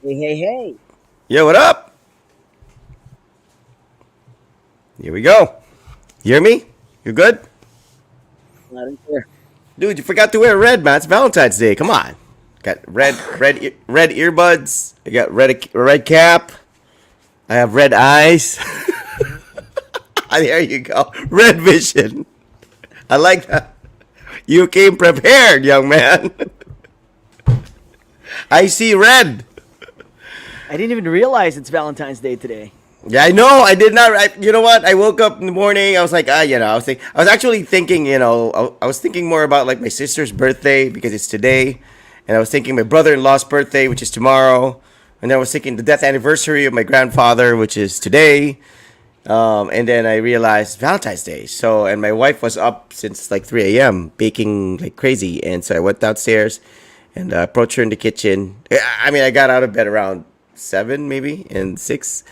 Hey, hey, hey. Yo, what up? Here we go. You hear me? You good? Loud and clear. Dude, you forgot to wear red, man. It's Valentine's Day. Come on. Got red earbuds. I got red cap. I have red eyes. There you go. Red vision. I like that. You came prepared, young man. I see red. I didn't even realize it's Valentine's Day today. Yeah, I know. I did not. You know what? I woke up in the morning. I was like, I was actually thinking. I was thinking more about like my sister's birthday because it's today, and I was thinking my brother-in-law's birthday, which is tomorrow, and then I was thinking the death anniversary of my grandfather, which is today. And then I realized Valentine's Day. So, and my wife was up since like 3 a.m. baking like crazy, and so I went downstairs and approached her in the kitchen. I mean, I got out of bed around 7, maybe, and 6.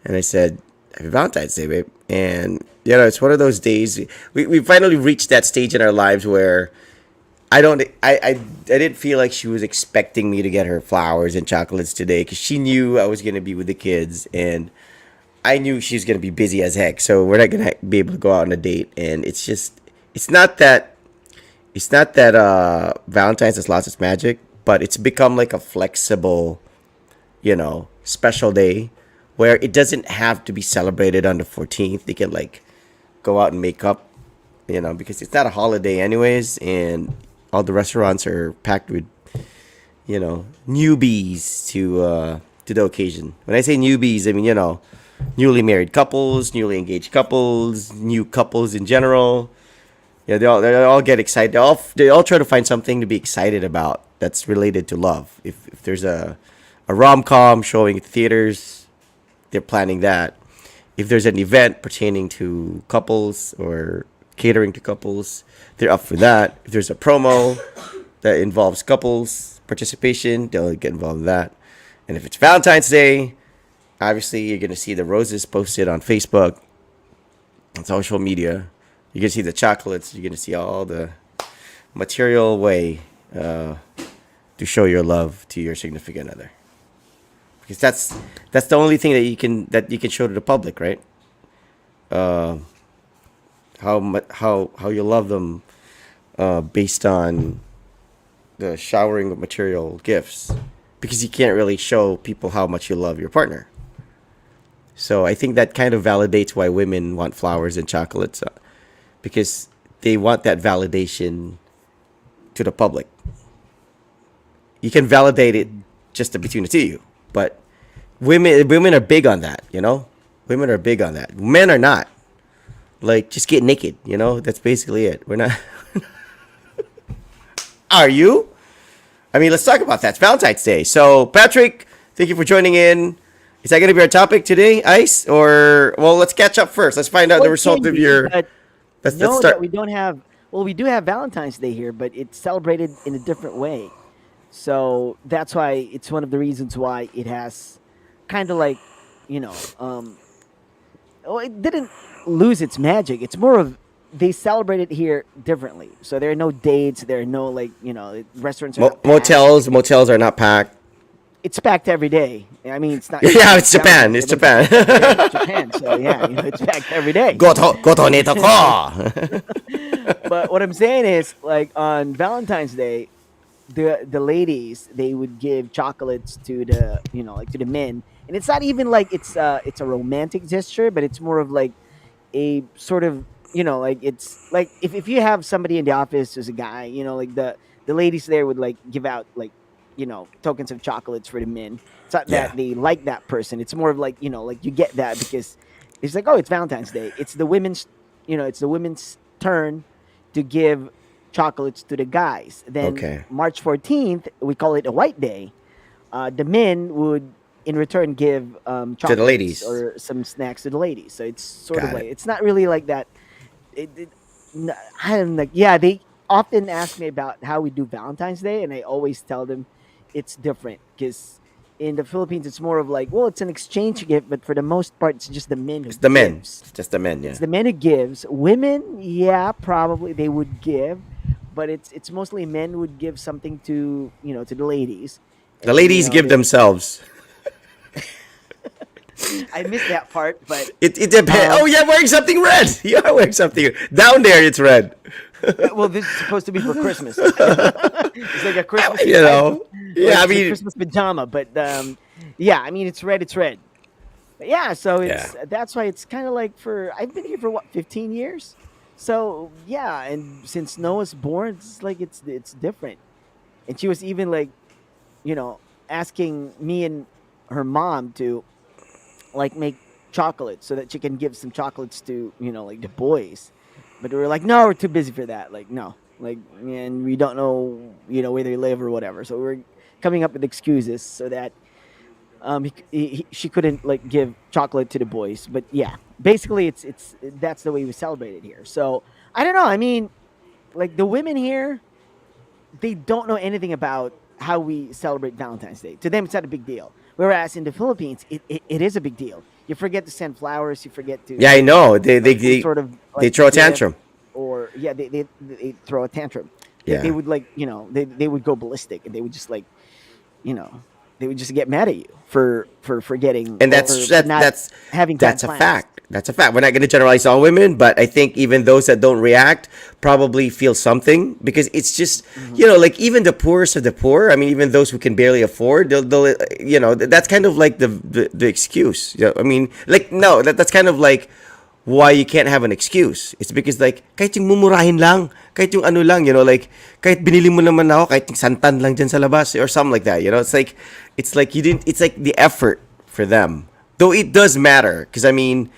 And I said, "Happy Valentine's Day, babe." And it's one of those days. We finally reached that stage in our lives where I didn't feel like she was expecting me to get her flowers and chocolates today because she knew I was gonna be with the kids, and I knew she was gonna be busy as heck. So we're not gonna be able to go out on a date. And it's not that Valentine's has lost its magic, but it's become like a flexible, special day where it doesn't have to be celebrated on the 14th. They can like go out and make up, because it's not a holiday anyways, and all the restaurants are packed with, newbies to the occasion. When I say newbies, I mean, newly married couples, newly engaged couples, new couples in general. Yeah, they all get excited. They all try to find something to be excited about that's related to love. If there's a rom com showing at theaters, they're planning that. If there's an event pertaining to couples or catering to couples, they're up for that. If there's a promo that involves couples participation, they'll get involved in that. And if it's Valentine's Day, obviously you're gonna see the roses posted on Facebook and social media. You're gonna see the chocolates. You're gonna see all the material way to show your love to your significant other, because that's the only thing that you can show to the public, right? Uh, how you love them based on the showering of material gifts, because you can't really show people how much you love your partner. So I think that kind of validates why women want flowers and chocolates, because they want that validation to the public. You can validate it just between the two of you, but women are big on that. Women are big on that. Men are not. Like, just get naked. That's basically it. We're not. Are you? I mean, let's talk about that. It's Valentine's Day. So, Patrick, thank you for joining in. Is that going to be our topic today, Ice? Or, well, let's catch up first. Let's find out Well, the it result can of be, your. but Let's know that start. we don't have. Well, we do have Valentine's Day here, but it's celebrated in a different way. So that's why it's one of the reasons why it has kind of like, you know, um, well, it didn't lose its magic. It's more of they celebrate it here differently. So there are no dates. There are no like, restaurants are not packed. Motels are not packed. It's packed every day. I mean, it's not. It's Yeah, not it's Japan. Valentine's Day, It's but it's Japan. packed every day. It's Japan, so yeah, it's packed every day. Goto ne toko. But what I'm saying is, like on Valentine's Day, the ladies they would give chocolates to the like to the men, and it's not even like it's a romantic gesture, but it's more of like a sort of like it's like if you have somebody in the office as a guy, like the ladies there would like give out like tokens of chocolates for the men. It's not Yeah, that they like that person. It's more of like like you get that because it's like, oh, it's Valentine's Day. It's the women's turn to give chocolates to the guys. Then okay. March 14th, we call it a white day. The men would in return give To the chocolates ladies. or some snacks to the ladies. So it's sort of Got like it. it's not really like that. It I'm like, yeah, they often ask me about how we do Valentine's Day, and I always tell them it's different because in the Philippines it's more of like, well, it's an exchange gift, but for the most part, it's just the men who It's the men. gives. It's just the men, It's yeah. the man who gives. Women, yeah, probably they would give, but it's mostly men would give something to to the ladies, The and ladies give they would themselves. I missed that part, but It depends. Oh, um, yeah, wearing something red. You are wearing something down there. It's red. yeah, well, this is supposed to be for Christmas. It's like a Christmas You disguise, know. like Yeah, I it's a mean, Christmas pajama. But yeah, I mean, it's red. It's red. But yeah, so yeah. that's why it's kind of like for I've been here for what 15 years. So yeah, and since Noah's born, it's like it's different. And she was even like, you know, asking me and her mom to like make chocolates so that she can give some chocolates to like the boys. But we were like, no, we're too busy for that. Like no, like and we don't know where they live or whatever. So we are coming up with excuses so that she couldn't like give chocolate to the boys. But yeah, basically it's that's the way we celebrate it here. So I don't know. I mean, like the women here, they don't know anything about how we celebrate Valentine's Day. To them, it's not a big deal. Whereas in the Philippines, it is a big deal. You forget to send flowers. You forget to Yeah, I know. like some sort of They like throw a gift, tantrum. or yeah, they throw a tantrum. They Yeah. would like they would go ballistic, and they would just like you know they would just get mad at you for forgetting And or for not having that's bad a plans. fact. That's a fact. We're not going to generalize all women, but I think even those that don't react probably feel something because it's just Hmm. like even the poorest of the poor. I mean, even those who can barely afford, they'll that's kind of like the excuse. I mean, like no, that's kind of like why you can't have an excuse. It's because like kahit yung mumurahin lang, kahit yung ano lang, like kahit binili mo naman ako, kahit yung santan lang dyan sa labas or something like that. It's like you didn't. It's like the effort for them. Though it does matter, because I mean,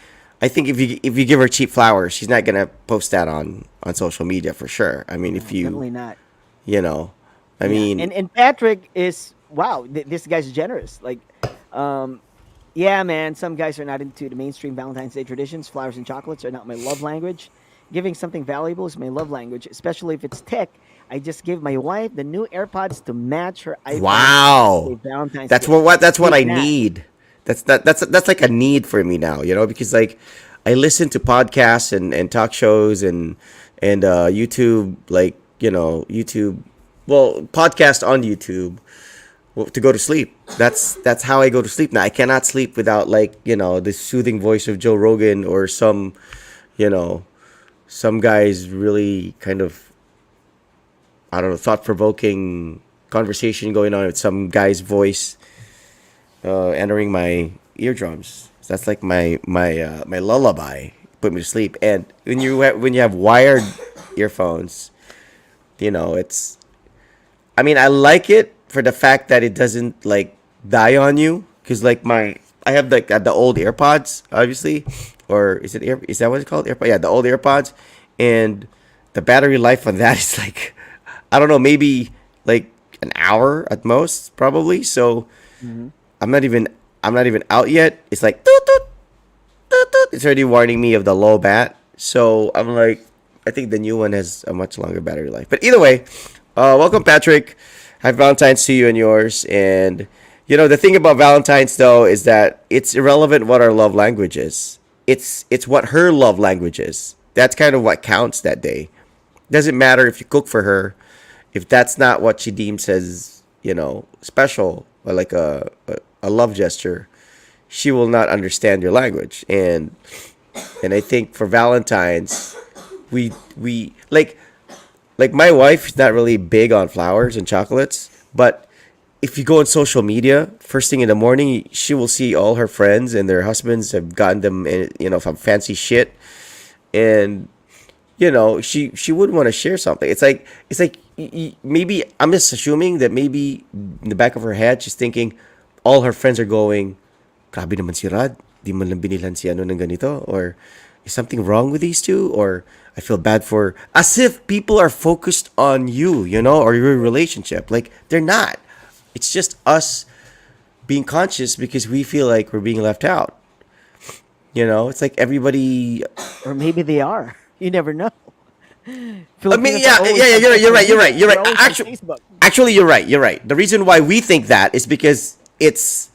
I think if you give her cheap flowers, she's not gonna post that on social media for sure. I mean, if No, you definitely not. you know, I Yeah, mean, and Patrick is wow. This guy's generous. Like, um, yeah, man. Some guys are not into the mainstream Valentine's Day traditions. Flowers and chocolates are not my love language. Giving something valuable is my love language, especially if it's tech. I just gave my wife the new AirPods to match her iPhone for wow, Valentine's that's Day. what I Take that. need. That's like a need for me now, because like I listen to podcasts and talk shows and YouTube, like YouTube, well, podcast on YouTube, to go to sleep. That's how I go to sleep now. I cannot sleep without like the soothing voice of Joe Rogan or you know some guys really kind of, I don't know, thought provoking conversation going on with some guy's voice entering my eardrums. So that's like my lullaby, put me to sleep. And when you have wired earphones, it's, I mean, I like it for the fact that it doesn't like die on you. Cause like I have like the old AirPods, obviously, or is that what it's called? AirPod, yeah, the old AirPods, and the battery life on that is like, I don't know, maybe like an hour at most, probably. So Hmm. I'm not even I'm not even out yet. It's like toot, toot, toot, toot. It's already warning me of the low bat. So I'm like, I think the new one has a much longer battery life. But either way, welcome Patrick. Happy Valentine's to you and yours. And the thing about Valentine's though is that it's irrelevant what our love language is. It's what her love language is. That's kind of what counts that day. Doesn't matter if you cook for her, if that's not what she deems as special or like a love gesture, she will not understand your language. And I think for Valentine's, we like my wife is not really big on flowers and chocolates, but if you go on social media first thing in the morning, she will see all her friends and their husbands have gotten them some fancy shit. And she would want to share something. It's like maybe I'm just assuming that maybe in the back of her head she's thinking all her friends are going, grabe naman si Rad, di man lang binilan si ano ng ganito, or is something wrong with these two, or I feel bad for, as if people are focused on you, or your relationship. Like they're not. It's just us being conscious because we feel like we're being left out. It's like everybody. Or maybe they are. You never know. I mean, Filipinos are yeah, always yeah, yeah. on You're social right. You're media. right. You're right. They're always on Facebook. Actually, you're right. You're right. The reason why we think that is because it's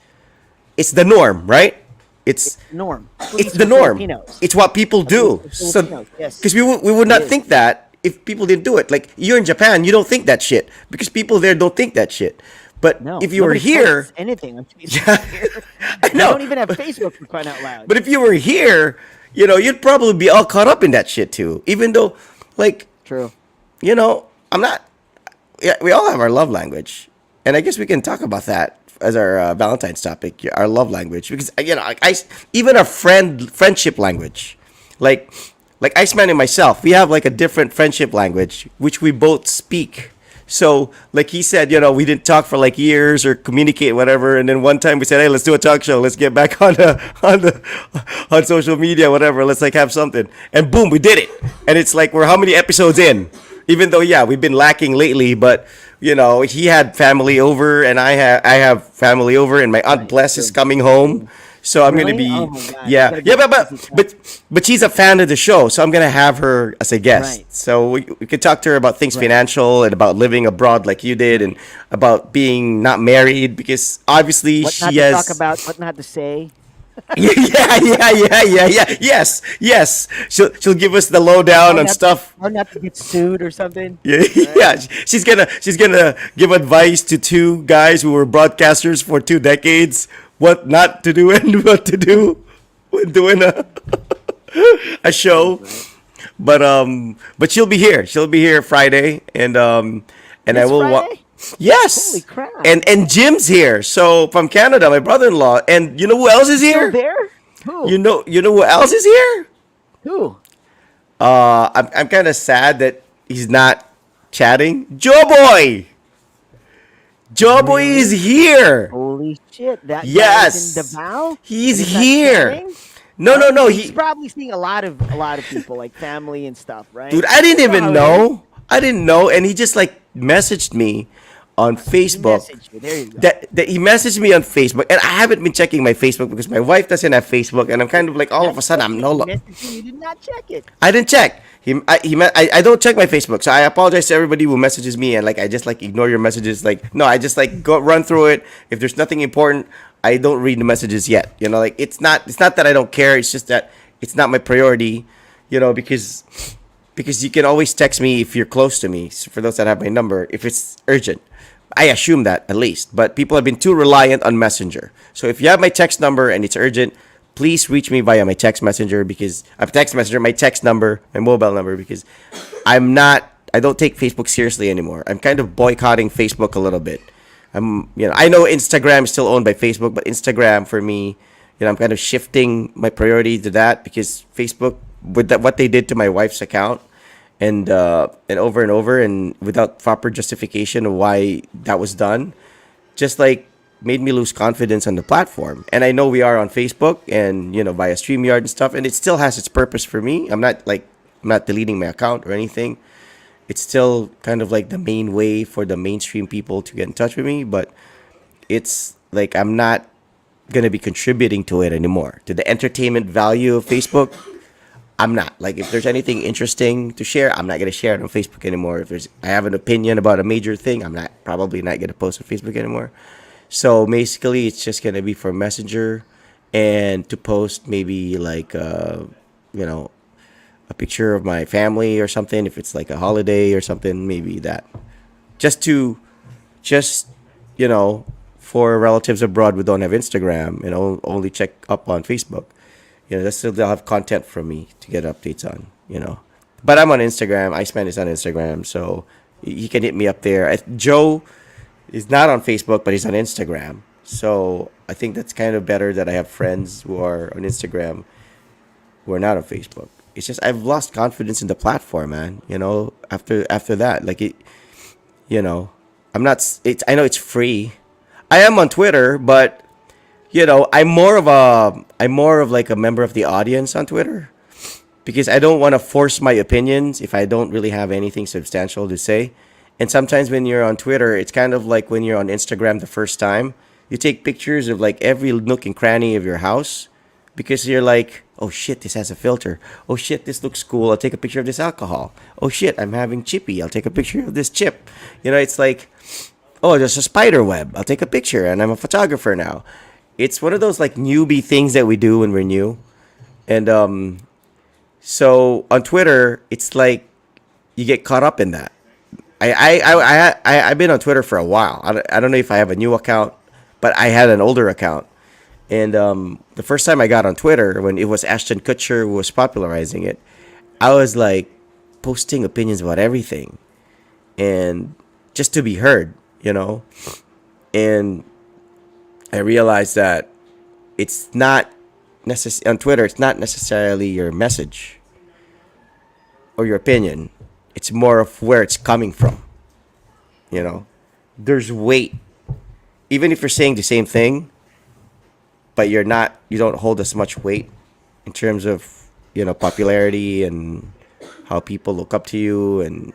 the norm, right? It's It's the norm. At it's least the for norm. Filipinos. It's what people At least do. for So, Filipinos. Yes, because we would it not is. think that if people didn't do it. Like you're in Japan, you don't think that shit because people there don't think that shit. But No, if you were nobody here, posts anything on Facebook yeah, here. I They don't know. even have Facebook for crying out loud. But if you were here, you'd probably be all caught up in that shit too. Even though, like, True. I'm not. Yeah, we all have our love language, and I guess we can talk about that as our Valentine's topic, our love language, because even our friendship language, like Iceman and myself, we have like a different friendship language which we both speak. So, like he said, we didn't talk for like years or communicate whatever, and then one time we said, "Hey, let's do a talk show. Let's get back on social media, whatever. Let's like have something." And boom, we did it. And it's like we're how many episodes in? Even though yeah, we've been lacking lately, but he had family over, and I have family over, and my aunt Right. Bless is True. coming home. So I'm gonna Really? Oh be my god. You yeah gotta yeah get but easy but but but she's a fan of the show, so I'm gonna have her as a guest. Right. So we could talk to her about things Right. financial and about living abroad like you did, and about being not married because obviously What not she to talk has. about, what not to say. Yeah. Yes. She'll give us the lowdown How on not stuff. how not to get sued or something. Yeah, Right? yeah. She's gonna give advice to two guys who were broadcasters for 2 decades, what not to do and what to do when doing a show. Right. But she'll be here. She'll be here Friday, and I This will. Friday? Holy Yes, crap. and Jim's here. So from Canada, my brother-in-law, and you know who else is Still here? there? Who? You know who else is here? Who? I'm kind of sad that he's not chatting. Joe Boy. Joe Boy is Really? here. Holy shit. That guy is in Yes, Davao? And he's he's not here. chatting? No, no, no. He's He, probably seeing a lot of people, like family and stuff, dude, right? I didn't You know even how it is. know. I didn't know, and he just like messaged me on He Facebook. messaged you. There you go. That he messaged me on Facebook, and I haven't been checking my Facebook because my wife doesn't have Facebook, and I'm kind of like all of That's a sudden I'm okay. no. He messaged you. You did not check it. I didn't check. I don't check my Facebook, so I apologize to everybody who messages me and like I just like ignore your messages. Like no, I just like go run through it. If there's nothing important, I don't read the messages yet. Like it's not that I don't care. It's just that it's not my priority. Because you can always text me if you're close to me. So for those that have my number, if it's urgent, I assume that at least. But people have been too reliant on Messenger. So if you have my text number and it's urgent, please reach me via my text messenger because my text number, my mobile number because I don't take Facebook seriously anymore. I'm kind of boycotting Facebook a little bit. I know Instagram is still owned by Facebook, but Instagram for me, I'm kind of shifting my priority to that because Facebook, with that, what they did to my wife's account, and over and without proper justification of why that was done, just like made me lose confidence on the platform. And I know we are on Facebook and via StreamYard and stuff, and it still has its purpose for me. I'm not deleting my account or anything. It's still kind of like the main way for the mainstream people to get in touch with me, but it's like I'm not gonna be contributing to it anymore. To the entertainment value of Facebook, I'm not. Like if there's anything interesting to share, I'm not gonna share it on Facebook anymore. If I have an opinion about a major thing, I'm not probably not gonna post on Facebook anymore. So basically, it's just gonna be for Messenger, and to post maybe like you know a picture of my family or something. If it's like a holiday or something, maybe that. Just to just you know for relatives abroad who don't have Instagram and only check up on Facebook. That's still they'll have content from me to get updates on. But I'm on Instagram. Iceman is on Instagram, so he can hit me up there. Joe is not on Facebook, but he's on Instagram. So I think that's kind of better that I have friends who are on Instagram who are not on Facebook. It's just I've lost confidence in the platform, man. After that, like it, you know, I'm not. It's I know it's free. I am on Twitter, but I'm more of like a member of the audience on Twitter because I don't want to force my opinions if I don't really have anything substantial to say. And sometimes when you're on Twitter, it's kind of like when you're on Instagram the first time. You take pictures of like every nook and cranny of your house because you're like, oh shit, this has a filter. Oh shit, this looks cool. I'll take a picture of this alcohol. Oh shit, I'm having chippy. I'll take a picture of this chip. It's like, oh, there's a spider web. I'll take a picture, and I'm a photographer now. It's one of those like newbie things that we do when we're new. And so on Twitter, it's like you get caught up in that. I've been on Twitter for a while. I don't know if I have a new account, but I had an older account. And the first time I got on Twitter, when it was Ashton Kutcher who was popularizing it, I was like posting opinions about everything, and just to be heard, you know. And I realized that it's not on Twitter. It's not necessarily your message or your opinion. It's more of where it's coming from. You know, there's weight, even if you're saying the same thing, but you don't hold as much weight in terms of, you know, popularity and how people look up to you. And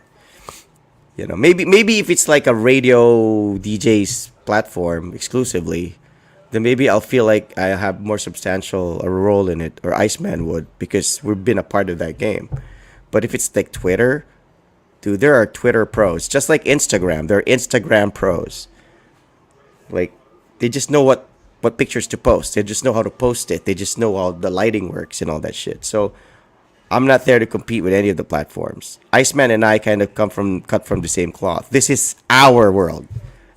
you know, maybe if it's like a radio DJ's platform exclusively, then maybe I'll feel like I have more substantial a role in it, or Iceman would, because we've been a part of that game. But if it's like Twitter, dude, there are Twitter pros, just like Instagram. There are Instagram pros. Like, they just know what pictures to post. They just know how to post it. They just know how the lighting works and all that shit. So I'm not there to compete with any of the platforms. Iceman and I kind of cut from the same cloth. This is our world.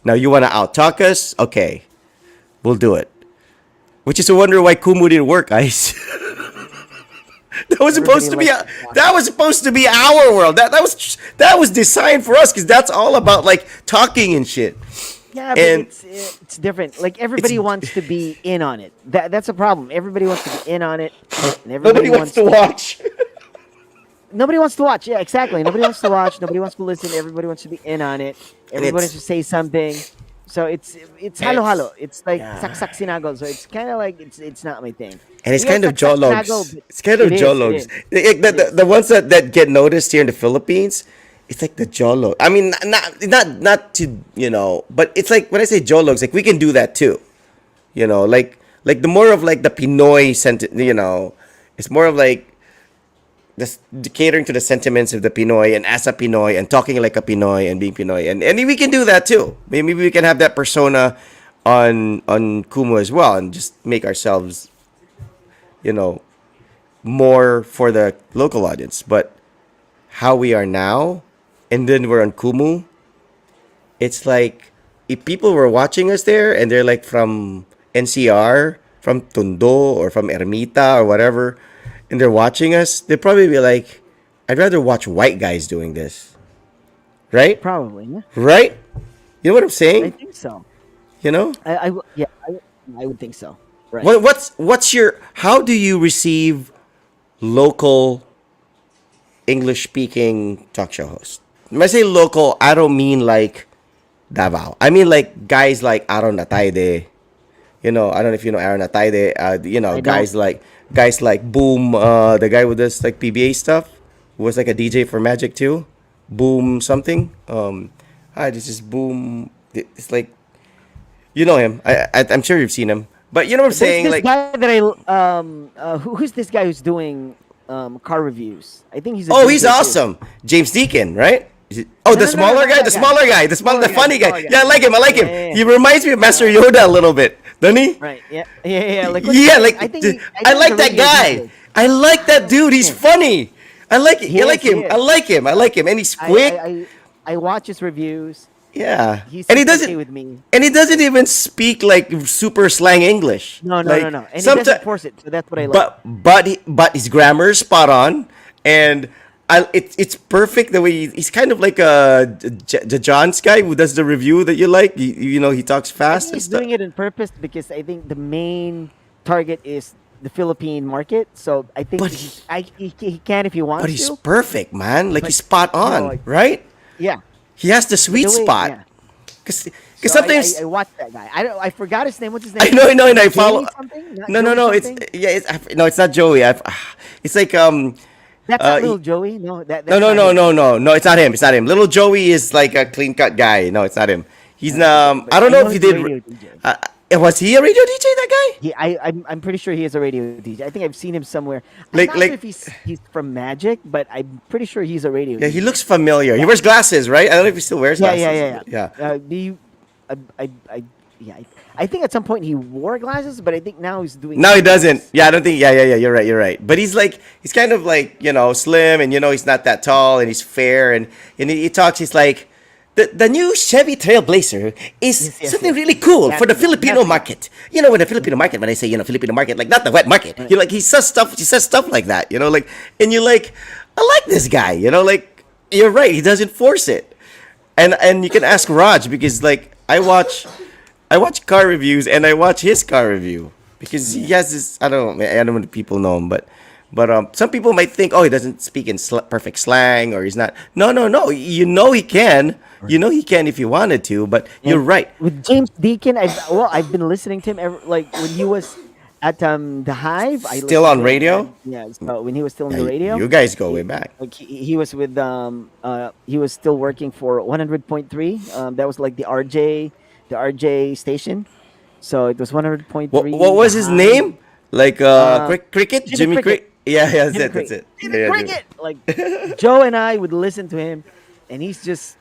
Now you want to out talk us? Okay, we'll do it. Which is a wonder why Kumu didn't work, Ice. That was supposed to be our world. That was designed for us, because that's all about like talking and shit. Yeah, but And it's different. Like everybody wants to be in on it. That's a problem. Everybody wants to be in on it, and everybody nobody wants to watch. Nobody wants to watch. Yeah, exactly. Nobody wants to watch. Nobody wants to listen. Everybody wants to be in on it. Everybody wants to say something. So it's halo halo. It's like saksak sinagol. So it's kind of like it's not my thing. And it's You got kind of saksak jologs. sinagol, but It's kind of it is, jologs. it is. The ones that get noticed here in the Philippines, it's like the jolo. I mean, not to, you know, but it's like when I say jologs, like we can do that too. You know, like the more of like the Pinoy you know, it's more of like this catering to the sentiments of the Pinoy, and as a Pinoy, and talking like a Pinoy, and being Pinoy, and we can do that too. Maybe we can have that persona on Kumu as well, and just make ourselves, you know, more for the local audience. But how we are now, and then we're on Kumu, it's like if people were watching us there and they're like from NCR, from Tondo, or from Ermita or whatever, and they're watching us, they'd probably be like, I'd rather watch white guys doing this. Right? Probably. Yeah. Right? You know what I'm I saying? think so. You know? Yeah, I would think so. Right. What's your, how do you receive local English speaking talk show hosts? When I say local, I don't mean like Davao. I mean like guys like Aaron Atayde. You know, I don't know if you know Aaron Atayde. You know, I don't. guys like Boom, the guy with this like PBA stuff, who was like a DJ for Magic too. Boom something. Hi, this is Boom. It's like, you know him. I'm sure you've seen him. But you know what I'm There's saying? this Like, guy that who's this guy who's doing car reviews? I think he's a oh, he's DJ too. awesome. James Deacon, right? Oh, the No, smaller guy, not the that smaller guy, the Smaller guy, funny the guy. smaller guy. Yeah, I like him. I like him. Yeah. He reminds me of Master Yoda a little bit, doesn't he? Right. Yeah. Like what's Yeah, his- like I think I he's like a that radio guy. DJ. I like that dude. He's Yeah. funny. I like it. He I like is, him. he is. I like him. I like him. And he's I, quick. I watch his reviews. Yeah. He's And he okay doesn't with me. and he doesn't even speak like super slang English. No. Like, And he someti- doesn't force it. So that's what I like. but his grammar is spot on, and it's perfect the way he's kind of like the John's guy who does the review that you like. You know, he talks I fast think and he's stuff. doing it on purpose because I think the main target is the Philippine market. So I think But he can if he wants But he's to. perfect, man. Like But- he's spot on, like- right? Yeah. He has the sweet The way- spot. yeah. Cause So sometimes I watch that guy. I forgot his name. What's his name? I know, and I Joey follow. something? Not No, Joey it's something? yeah, no, it's not Joey. It's like That's uh, not he- little Joey. No, that's no, not him. no, it's not him. It's not him. Little Joey is like a clean cut guy. No, it's not him. He's But I don't know if he he's a did. radio DJ. Was he a radio DJ? That guy? I'm pretty sure he is a radio DJ. I think I've seen him somewhere. I'm Like- not like- sure if he's from Magic, but I'm pretty sure he's a radio Yeah, DJ. he looks familiar. He wears glasses, right? I don't know if he still wears Yeah, glasses. yeah. I think at some point he wore glasses, but I think now he's doing. No, he doesn't. Yeah, I don't think. Yeah. You're right. But he's kind of like, you know, slim, and you know, he's not that tall, and he's fair, and he talks. He's like, the new Chevy Trailblazer is Yes, yes, something yes. really cool for That's the the guy. Filipino That's the guy. market. You know, in the Filipino market, when I say Filipino market, like not the wet market. Right. You know, like he says stuff like that. You know, like and you're like, I like this guy. You know, like you're right. He doesn't force it, and you can ask Raj because like I watch car reviews and I watch his car review because he has this. I don't know if people know him, but some people might think, oh, he doesn't speak in perfect slang or he's not. No, no, no. You know he can. You know he can if he wanted to. But you're And right. with James Deacon, I've been listening to him like when he was at the Hive. I Still listened on to him, radio. and yeah, so when he was still on Yeah, the radio, you guys go way he, back. like he was with he was still working for 100.3. That was like the RJ station. So it was What 100.3 the was his Hive. name? Like cricket, Jimmy Jimmy Cricket. Cricket. Yeah, yeah, that's Jimmy it. That's Cricket. it. Jimmy Yeah, yeah, Cricket. Like Joe and I would listen to him, and he's just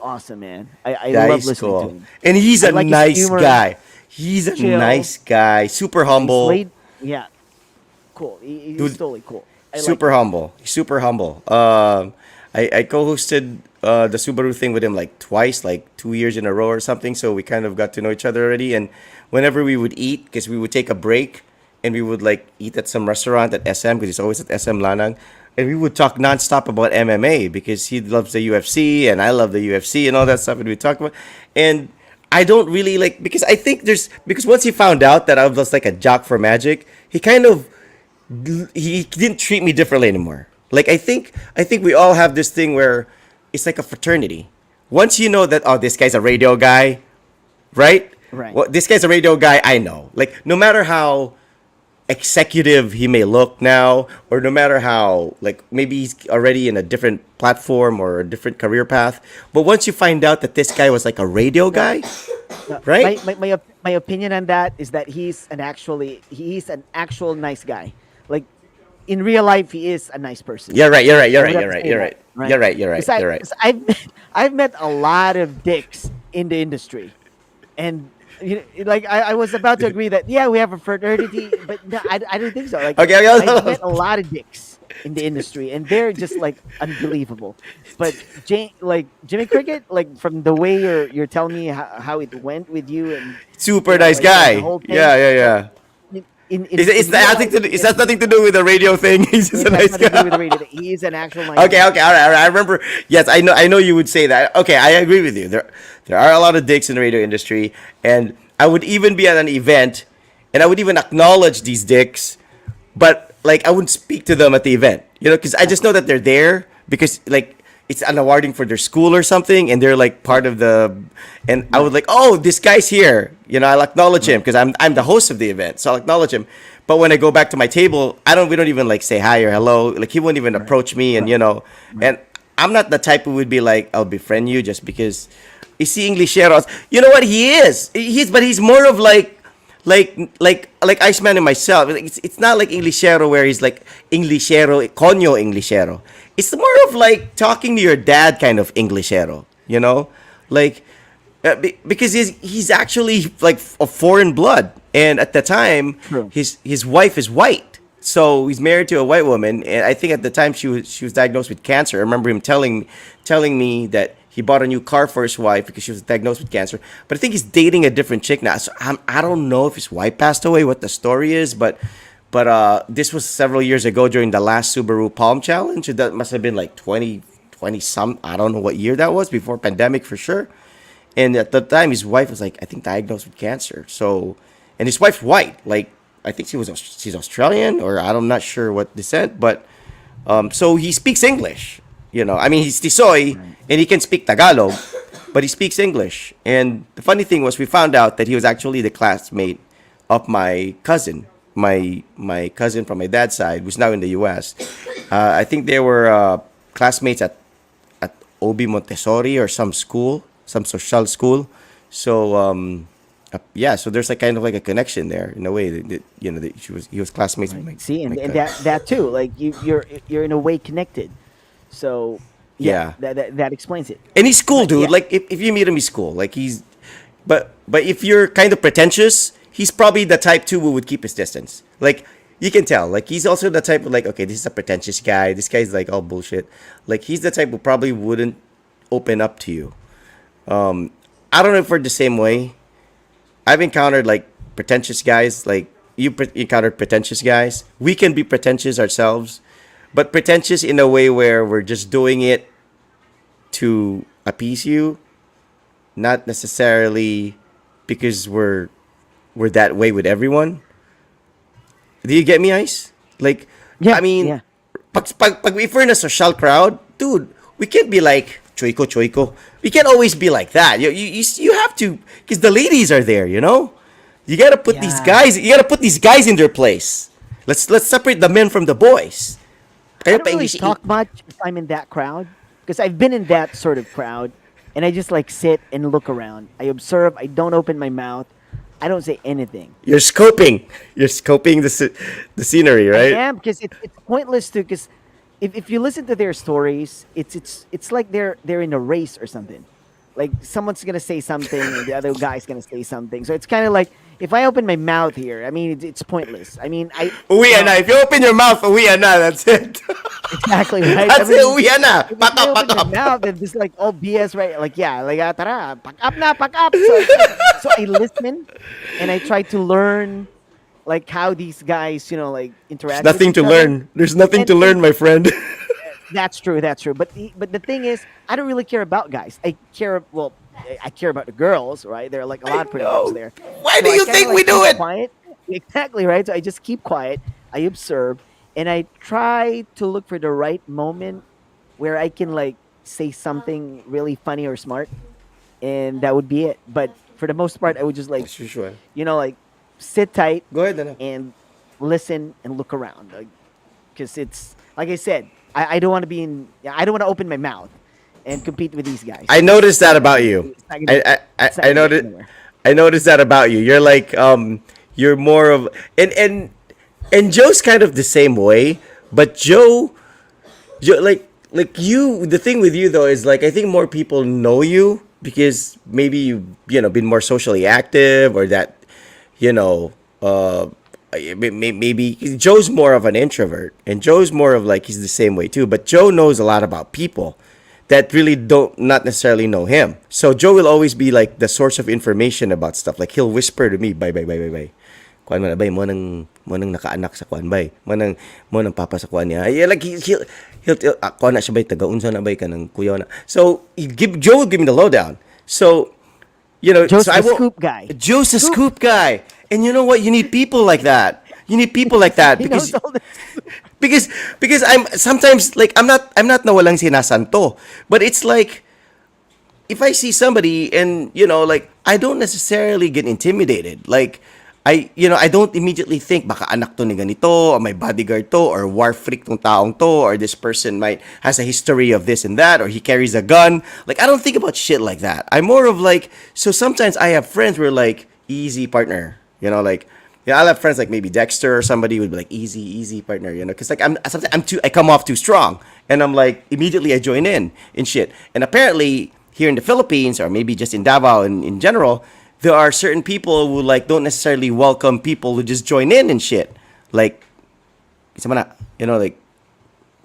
awesome, man. I yeah, love he's listening to cool, him. and he's I a like his nice humor, guy. He's a chill. nice guy, super He's humble. laid. Yeah, cool. He's Dude, totally cool. I like super him. humble. Super humble. I co-hosted the Subaru thing with him like twice, like 2 years in a row or something. So we kind of got to know each other already. And whenever we would eat, because we would take a break and we would like eat at some restaurant at SM because he's always at SM Lanang. And we would talk nonstop about MMA because he loves the UFC and I love the UFC and all that stuff. And we talk about, and I don't really like because I think because once he found out that I was like a jock for Magic, he kind of he didn't treat me differently anymore. Like I think we all have this thing where it's like a fraternity. Once you know that oh this guy's a radio guy, right? Right. Well, this guy's a radio guy. I know. Like no matter how executive he may look now, or no matter how like maybe he's already in a different platform or a different career path. But once you find out that this guy was like a radio guy, right? My opinion on that is that he's an actual nice guy. Like in real life, he is a nice person. You're right. You're right. You're I right. would have You're to right. say You're that, right. right? You're right. You're right. Because You're right. I've met a lot of dicks in the industry, and like I was about to agree that yeah we have a fraternity, but no, I don't think so. Like Okay. I've Okay. met a lot of dicks in the industry, and they're just like unbelievable. But Jimmy Cricket, like from the way you're telling me how it went with you, and Super nice like the guy. whole thing. Yeah. Yeah. Yeah. It's In real life, it has nothing to do with the radio thing. He's just it a has nice nothing to do with the guy. radio. He's an actual nice Okay, guy. okay, all right. I remember. Yes, I know you would say that. Okay, I agree with you. There are a lot of dicks in the radio industry, and I would even be at an event, and I would even acknowledge these dicks, but like I wouldn't speak to them at the event, you know, because I just know that they're there because like it's an awarding for their school or something, and they're like part of the, and I would like, oh, this guy's here, you know, I'll acknowledge him because I'm the host of the event, so I'll acknowledge him. But when I go back to my table, we don't even like say hi or hello. Like he won't even approach me, and you know, and I'm not the type who would be like, I'll befriend you just because. Is he Englishero? You know what he is? But he's more of like Iceman and myself. It's not like Englishero where he's like Englishero, conyo Englishero. It's more of like talking to your dad kind of Englishero. You know, like because he's actually like of foreign blood, and at the time True. his wife is white. So he's married to a white woman, and I think at the time she was diagnosed with cancer. I remember him telling me that he bought a new car for his wife because she was diagnosed with cancer. But I think he's dating a different chick now. So I don't know if his wife passed away, what the story is, but this was several years ago during the last Subaru Palm Challenge. That must have been like 2020 some. I don't know what year that was, before pandemic for sure. And at the time, his wife was like, I think diagnosed with cancer. So, and his wife's white. Like, I think she's Australian, or I'm not sure what descent, but so he speaks English. You know, I mean, he's Tisoy and he can speak Tagalog, but he speaks English. And the funny thing was, we found out that he was actually the classmate of my cousin, my cousin from my dad's side, who's now in the U.S. I think they were classmates at Obi Montessori or some school, some social school. So yeah, so there's like kind of like a connection there in a way that you know that he was classmates with See, my and cousin. that too, like you're in a way connected. So yeah, Yeah. that explains it. And he's cool, But dude. yeah, Like if you meet him, he's cool. Like but if you're kind of pretentious, he's probably the type too who would keep his distance. Like you can tell. Like he's also the type of like, okay, this is a pretentious guy. This guy's like all bullshit. Like he's the type who probably wouldn't open up to you. I don't know if we're the same way. I've encountered like pretentious guys, like encountered pretentious guys. We can be pretentious ourselves, but pretentious in a way where we're just doing it to appease you, not necessarily because we're that way with everyone. Do you get me, Ice? Like, I Yeah, mean, yeah. if we're in a social crowd, dude, we can't be like choiko choiko. We can't always be like that. You have to, because the ladies are there. You gotta put these Yeah. guys. You gotta put these guys in their place. Let's separate the men from the boys. I Kayo don't pa really English. talk much if I'm in that crowd because I've been in that sort of crowd and I just like sit and look around. I observe, I don't open my mouth. I don't say anything. You're scoping. You're scoping the scenery, I right? am because it's pointless to because if you listen to their stories, it's like they're in a race or something. Like someone's gonna say something and the other guy's gonna say something. So it's kind of like if I open my mouth here, I mean it's pointless. I mean Uwi you na. know If you open your mouth, uwi na. That's it. exactly right. I That's it. mean Uwi na. if Pack I up, pack open my up. mouth and just like all BS, right? Like yeah, like tara, pack up na, pack up. So I listen and I try to learn like how these guys, like There's interact with nothing each to other. learn. There's nothing to And learn, my friend. that's true. That's true. But the thing is, I don't really care about guys. I care about the girls, right? There are like a I lot of pretty girls know. there. Why do So I you kind of think we like do keep it? quiet. Exactly right. So I just keep quiet. I observe, and I try to look for the right moment where I can like say something really funny or smart, and that would be it. But for the most part, I would just like As usual. like sit tight Go ahead, Nana. and listen and look around. Because it's like I said, I don't want to be in. I don't want to open my mouth and compete with these guys. I noticed that about you. It's not gonna, it's not I gonna get noticed. anywhere. I noticed that about you. You're like you're more of and Joe's kind of the same way, but Joe like you. The thing with you though is like I think more people know you because maybe you been more socially active or that you know maybe Joe's more of an introvert and Joe's more of like he's the same way too. But Joe knows a lot about people that really don't not necessarily know him. So Joe will always be like the source of information about stuff. Like he'll whisper to me, "Bye bye bye bye bye." Kuan man bay mo nang nakaanak sa kuan bay. Mo nang papa sa kuan niya. Yeah, like he'll kuan na siya bay taga unsa na bay kanang kuya na. So Joe will give me the lowdown. So Joe's so the I will. scoop guy. Joe's the scoop guy, and you know what? You need people like that. You need people like that He knows because all this. because because I'm sometimes like I'm not nawalang sinasanto, but it's like if I see somebody and like I don't necessarily get intimidated. Like I don't immediately think baka anak to ni ganito or my bodyguard to or war freak tong taong to or this person might has a history of this and that or he carries a gun. Like I don't think about shit like that. I'm more of like so sometimes I have friends who are like easy partner. Like yeah, I'll have friends like maybe Dexter or somebody would be like easy, easy partner, because like sometimes I come off too strong, and I'm like immediately I join in shit. And apparently here in the Philippines or maybe just in Davao in general, there are certain people who like don't necessarily welcome people who just join in shit. Like, isa man na, like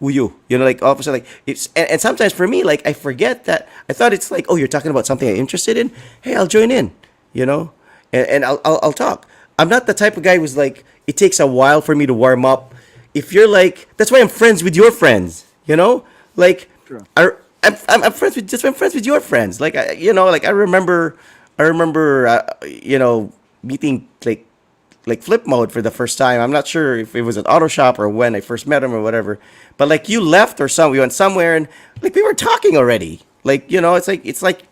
uyu, like all of a sudden like it's and sometimes for me like I forget that I thought it's like oh you're talking about something I'm interested in. Hey, I'll join in, and I'll talk. I'm not the type of guy who's like it takes a while for me to warm up. If you're like that's why I'm friends with your friends, like True. I'm friends with just I'm friends with your friends. Like like I remember meeting like flip mode for the first time. I'm not sure if it was at auto shop or when I first met him or whatever. But like you left or we went somewhere and like we were talking already. Like it's like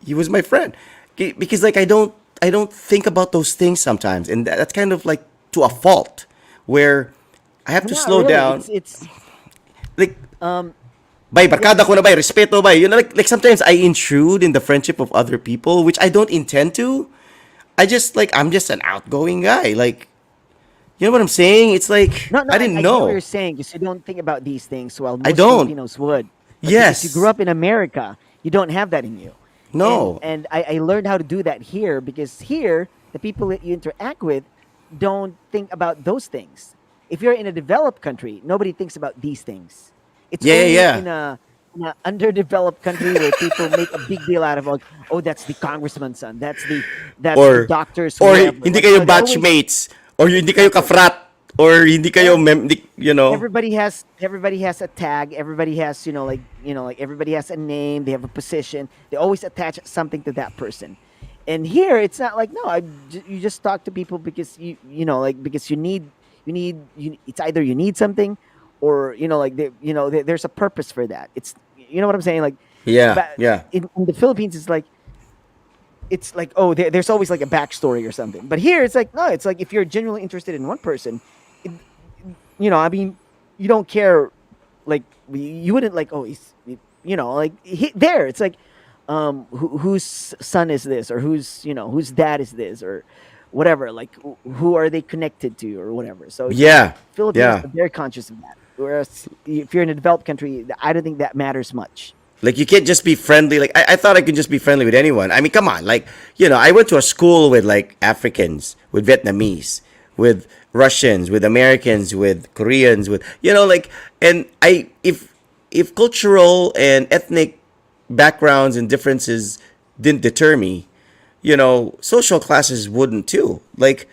he was my friend. Because like I don't think about those things sometimes, and that's kind of like to a fault where I have to Not slow really. down. It's Like um bay barkada ko na bay respeto bay. Like sometimes I intrude in the friendship of other people, which I don't intend to. I'm just an outgoing guy. Like you know what I'm saying? It's like no, no. I I, didn't I get what you're know. saying because you don't think about these things. Well, I most don't. Filipinos would, but because you grew Yes. up in America, you don't have that in you. and No. and I learned how to do that here because here the people that you interact with don't think about those things. If you're in a developed country, nobody thinks about these things. It's Yeah, yeah, only yeah. in a in an underdeveloped country where people make a big deal out of, like, oh, that's the congressman's son, that's the Or doctor's or whoever. hindi Like, kayo they always batchmates, or hindi kayo exactly. ka-frat, or hindi kayo And you know. everybody has a tag. Everybody has, like everybody has a name. They have a position. They always attach something to that person. And here it's not like, no. You just talk to people because like, because it's either you need something, or like there's a purpose for that. It's, you know what I'm saying, like, Yeah, but yeah. in the Philippines it's like, oh, there's always like a backstory or something. But here it's like, no, it's like, if you're genuinely interested in one person, it, I mean, you don't care, like, you wouldn't like, oh, like, there it's like, whose son is this, or whose dad is this, or whatever, like, who are they connected to, or whatever. So it's like, Yeah. Filipinos Yeah. are very conscious of that, whereas if you're in a developed country, I don't think that matters much. Like you can't just be friendly. Like I thought I could just be friendly with anyone. I mean, come on. Like, I went to a school with like Africans, with Vietnamese, with Russians, with Americans, with Koreans, with like, and if cultural and ethnic backgrounds and differences didn't deter me, social classes wouldn't too. Like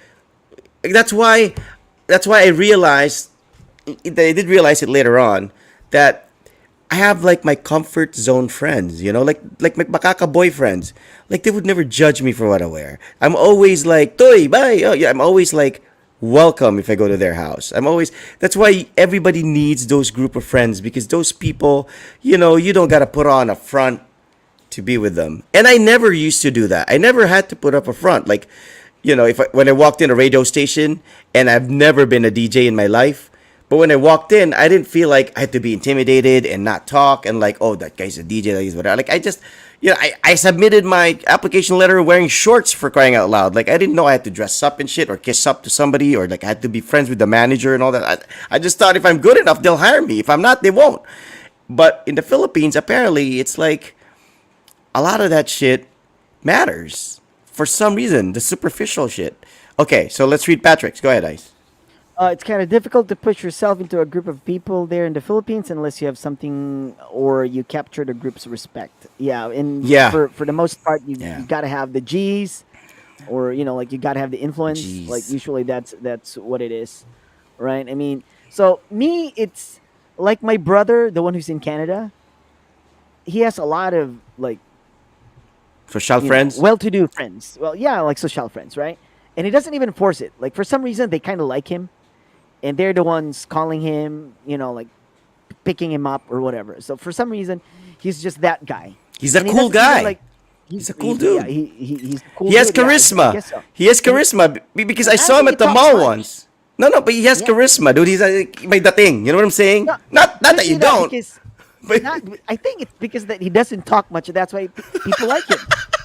that's why I realized, I did realize it later on, that I have like my comfort zone friends, like my bakaka boyfriends. Like they would never judge me for what I wear. I'm always like, "Toy, bye." Oh, yeah, I'm always like welcome if I go to their house. I'm always That's why everybody needs those group of friends, because those people, you don't got to put on a front to be with them. And I never used to do that. I never had to put up a front. Like, if when I walked in a radio station, and I've never been a DJ in my life, but when I walked in, I didn't feel like I had to be intimidated and not talk and like, oh, that guy's a DJ, that he's whatever. Like I just, I submitted my application letter wearing shorts, for crying out loud. Like I didn't know I had to dress up and shit or kiss up to somebody, or like I had to be friends with the manager and all that. I just thought if I'm good enough, they'll hire me. If I'm not, they won't. But in the Philippines, apparently, it's like a lot of that shit matters for some reason. The superficial shit. Okay, so let's read Patrick's. Go ahead, Ice. It's kind of difficult to push yourself into a group of people there in the Philippines unless you have something, or you capture the group's respect. Yeah, and Yeah, for the most part, yeah. you got to have the G's, or like, you got to have the influence. Like, Jeez. usually that's what it is, right? I mean, so me, it's like my brother, the one who's in Canada. He has a lot of, like, Social friends. well-to-do friends. Well, yeah, like social friends, right? And he doesn't even force it. Like, for some reason, they kind of like him, and they're the ones calling him, like, picking him up or whatever. So for some reason, he's just that guy, He's a and he cool doesn't even guy. like. He's a cool Yeah, dude. he's a cool He has dude. Yeah, I charisma. guess so. He has And charisma because I I don't saw him think he at the talks mall much. once. No, no, but he has Yeah, charisma, dude. He's may dating. You know what I'm saying? no, Not you that you say that don't, because but not. I think it's because that he doesn't talk much. That's why people like him.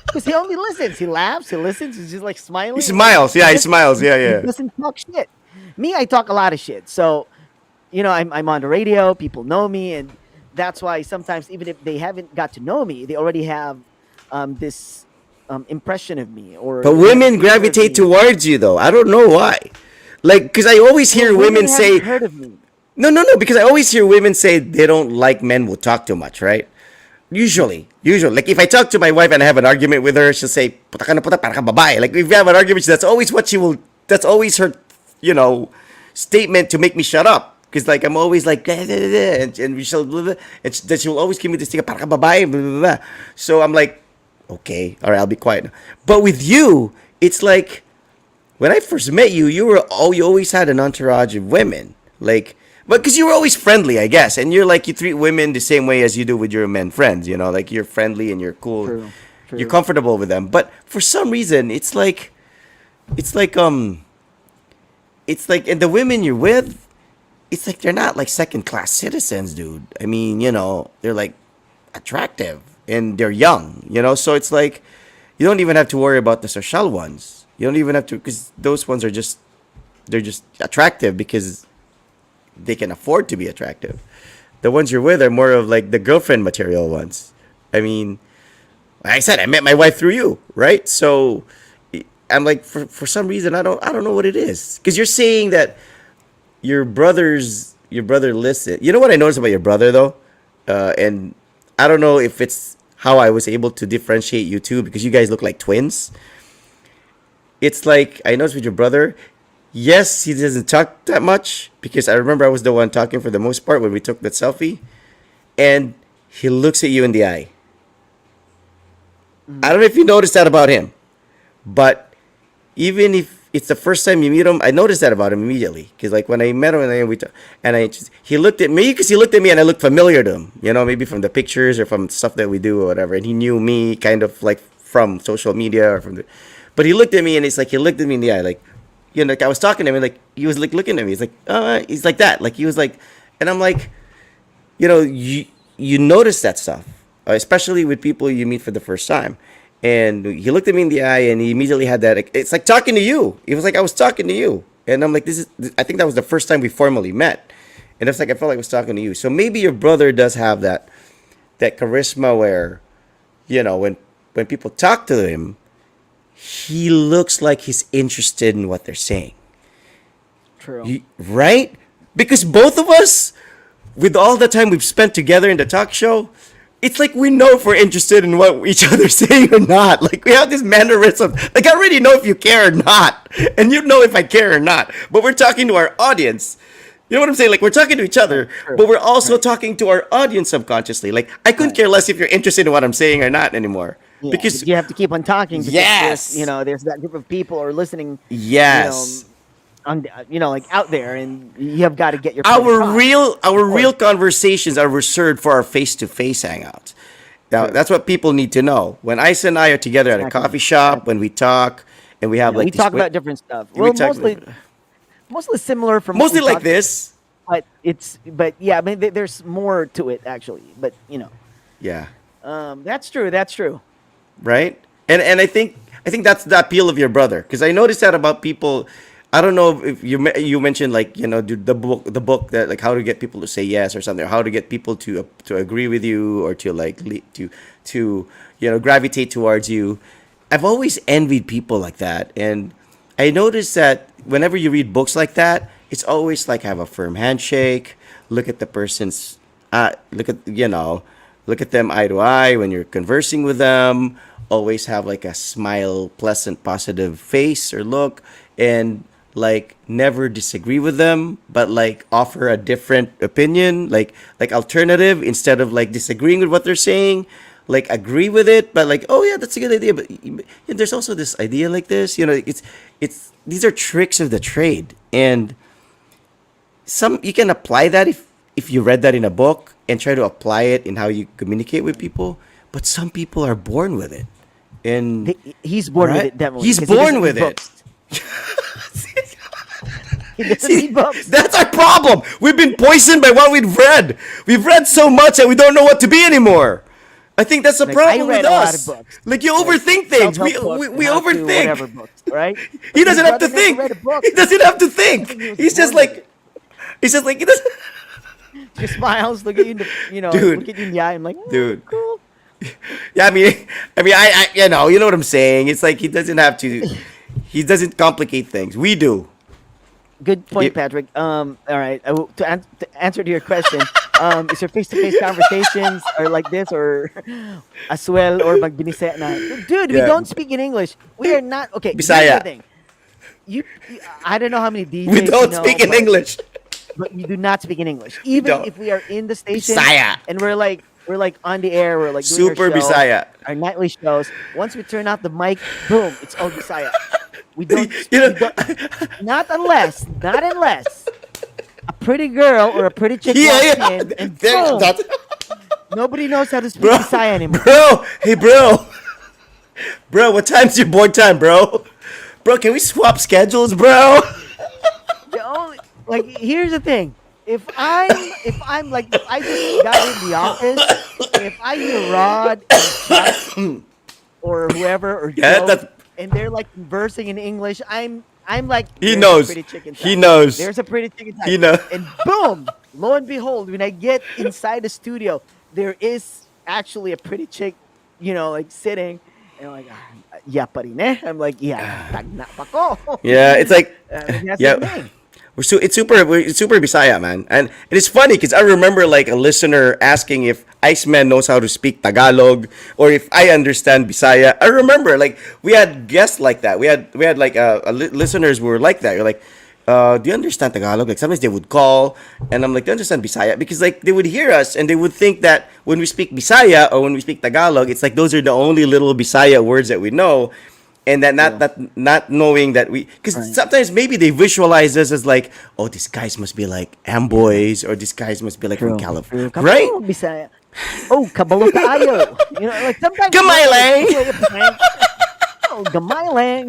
Because he only listens. He laughs. He listens. He's just like he smiling. Like, smiles. he Yeah, he just smiles. Yeah, he yeah. doesn't talk shit. Me, I talk a lot of shit. So I'm on the radio. People know me, and that's why sometimes, even if they haven't got to know me, they already have this impression of me, or But they have a women picture of gravitate me. towards you, though. I don't know why. Like, because I always Well, hear women women haven't say, heard of me. no, no, no, because I always hear women say they don't like men who talk too much, right? Usually. Like, if I talk to my wife and I have an argument with her, she'll say, puta ka na puta, para ka babae. Like, if we have an argument, that's always what she will, that's always her, you know, statement to make me shut up. Because, like, I'm always like, and we shall, and then she will always give me this thing, para ka babae, blah, blah, blah. So I'm like, okay, all right, I'll be quiet. But with you, it's like, when I first met you, you always had an entourage of women, like, but because you were always friendly, I guess, and you're like you treat women the same way as you do with your men friends, like you're friendly and you're cool, True, you're true. comfortable with them. But for some reason, it's like it's like, and the women you're with, it's like they're not like second class citizens, dude. I mean, they're like attractive and they're young, so it's like you don't even have to worry about the social ones. You don't even have to, because those ones are just, they're just attractive because they can afford to be attractive. The ones you're with are more of like the girlfriend material ones. I mean, like I said, I met my wife through you, right? So I'm like, for some reason, I don't know what it is, because you're saying that your brother listens. You know what I noticed about your brother though, and I don't know if it's how I was able to differentiate you two because you guys look like twins. It's like I noticed with your brother. Yes, he doesn't talk that much because I remember I was the one talking for the most part when we took that selfie, and he looks at you in the eye. I don't know if you noticed that about him, but even if it's the first time you meet him, I noticed that about him immediately. Because like when I met him and then he looked at me because he looked at me and I looked familiar to him. You know, maybe from the pictures or from stuff that we do or whatever. And he knew me kind of like from social media or from the. But he looked at me and it's like he looked at me in the eye, like, you know, like I was talking to him and like he was like looking at me. He's like, he's like that, like he was like, and I'm like, you know, you notice that stuff, especially with people you meet for the first time. And he looked at me in the eye, and he immediately had that. It's like talking to you. It was like I was talking to you, and I'm like, this is. I think that was the first time we formally met, and it's like I felt like I was talking to you. So maybe your brother does have that charisma where, you know, when people talk to him, he looks like he's interested in what they're saying. True. Right? Because both of us, with all the time we've spent together in the talk show, it's like we know if we're interested in what each other's saying or not. Like we have this mannerism. Like I already know if you care or not, and you know if I care or not. But we're talking to our audience. You know what I'm saying? Like we're talking to each other, True. but we're also Right. talking to our audience subconsciously. Like I couldn't Right. care less if you're interested in what I'm saying or not anymore. Yeah, Because but you have to keep on talking because yes, there's that group of people or listening, yes. on like out there, and you have got to get your point across. Our Of real course. conversations are reserved for our face to face hangouts. Now True. that's what people need to know. When Ice and I are together at a Exactly. coffee shop, Exactly. when we talk and we have Yeah, we like these talk about different stuff. we Well, talk mostly similar from what mostly we like talked, this. but yeah, I mean, there's more to it actually. But Yeah. that's true. That's true. Right? And I think that's the appeal of your brother because I noticed that about people. I don't know if you mentioned like the book that like how to get people to say yes or something, or how to get people to agree with you or to like to gravitate towards you. I've always envied people like that, and I noticed that whenever you read books like that, it's always like have a firm handshake, look at the person's look at look at them eye to eye when you're conversing with them, always have like a smile, pleasant, positive face or look, and like never disagree with them, but like offer a different opinion, like alternative instead of like disagreeing with what they're saying, like agree with it, but like oh yeah, that's a good idea, but there's also this idea like this, it's these are tricks of the trade, and some you can apply that if you read that in a book and try to apply it in how you communicate with people, but some people are born with it, and He's born with right, it, definitely. he's 'Cause he born doesn't with read it. books. He doesn't See, read books. that's our problem. We've been poisoned by what we've read. We've read so much that we don't know what to be anymore. I think that's the Like, I problem read with a lot of us. books, Like you like overthink things. We self-help we, books, we how to whatever overthink. books, right? He But his doesn't have to brother never think. read a book. He doesn't have to I think he think. was He's just born with it. like he doesn't. Just smiles, look at you, Dude, look at you in the eye. I'm like, dude. cool. Yeah, I you know what I'm saying. It's like he doesn't have to. He doesn't complicate things. We do. Good point, It- Patrick. All right. To answer to your question, is your face-to-face conversations are like this or aswell or magbinise na? Dude, we Yeah. don't speak in English. We are not okay. Here's Bisaya. the thing. I don't know how many DJs We don't you know, speak in but, English. but we do not speak in English. Even don't. if we are in the station Bisaya. and we're like on the air, we're like doing Super our show, Bisaya. our nightly shows. Once we turn out the mic, boom, it's all Bisaya. We don't, You know- we don't not unless a pretty girl or a pretty chick Yeah, walks yeah. in and There- boom, that's- nobody knows how to speak bro, Bisaya anymore. bro, hey, bro, what time's your board time, bro? Bro, can we swap schedules, bro? The only, like, here's the thing. If I'm like, if I just got in the office, if I hear Rod and Chuck or whoever or Yeah, Joe, that's- and they're like conversing in English, I'm like, He "There's a knows. pretty chick inside. He knows. There's a pretty chick inside. He know- And boom, lo and behold, when I get inside the studio, there is actually a pretty chick, like sitting, and I'm like, yeah, pa rin eh. I'm like, yeah, tagna pa ko. Yeah, it's like, That's yeah. the thing. It's super Bisaya, man. And it's funny because I remember like a listener asking if Iceman knows how to speak Tagalog or if I understand Bisaya. I remember like we had guests like that. We had like listeners who were like that. You're like, do you understand Tagalog? Like sometimes they would call, and I'm like, do you understand Bisaya? Because like they would hear us and they would think that when we speak Bisaya or when we speak Tagalog, it's like those are the only little Bisaya words that we know, and that not True. not knowing that we, because Right. sometimes maybe they visualize us as like, oh, these guys must be like Amboys or these guys must be like from True. California, True. right? Kabalo, Bisaya. Oh, kabalo kaayo. You know, like sometimes it's Gamay lang. like a prank. Oh, gamay lang.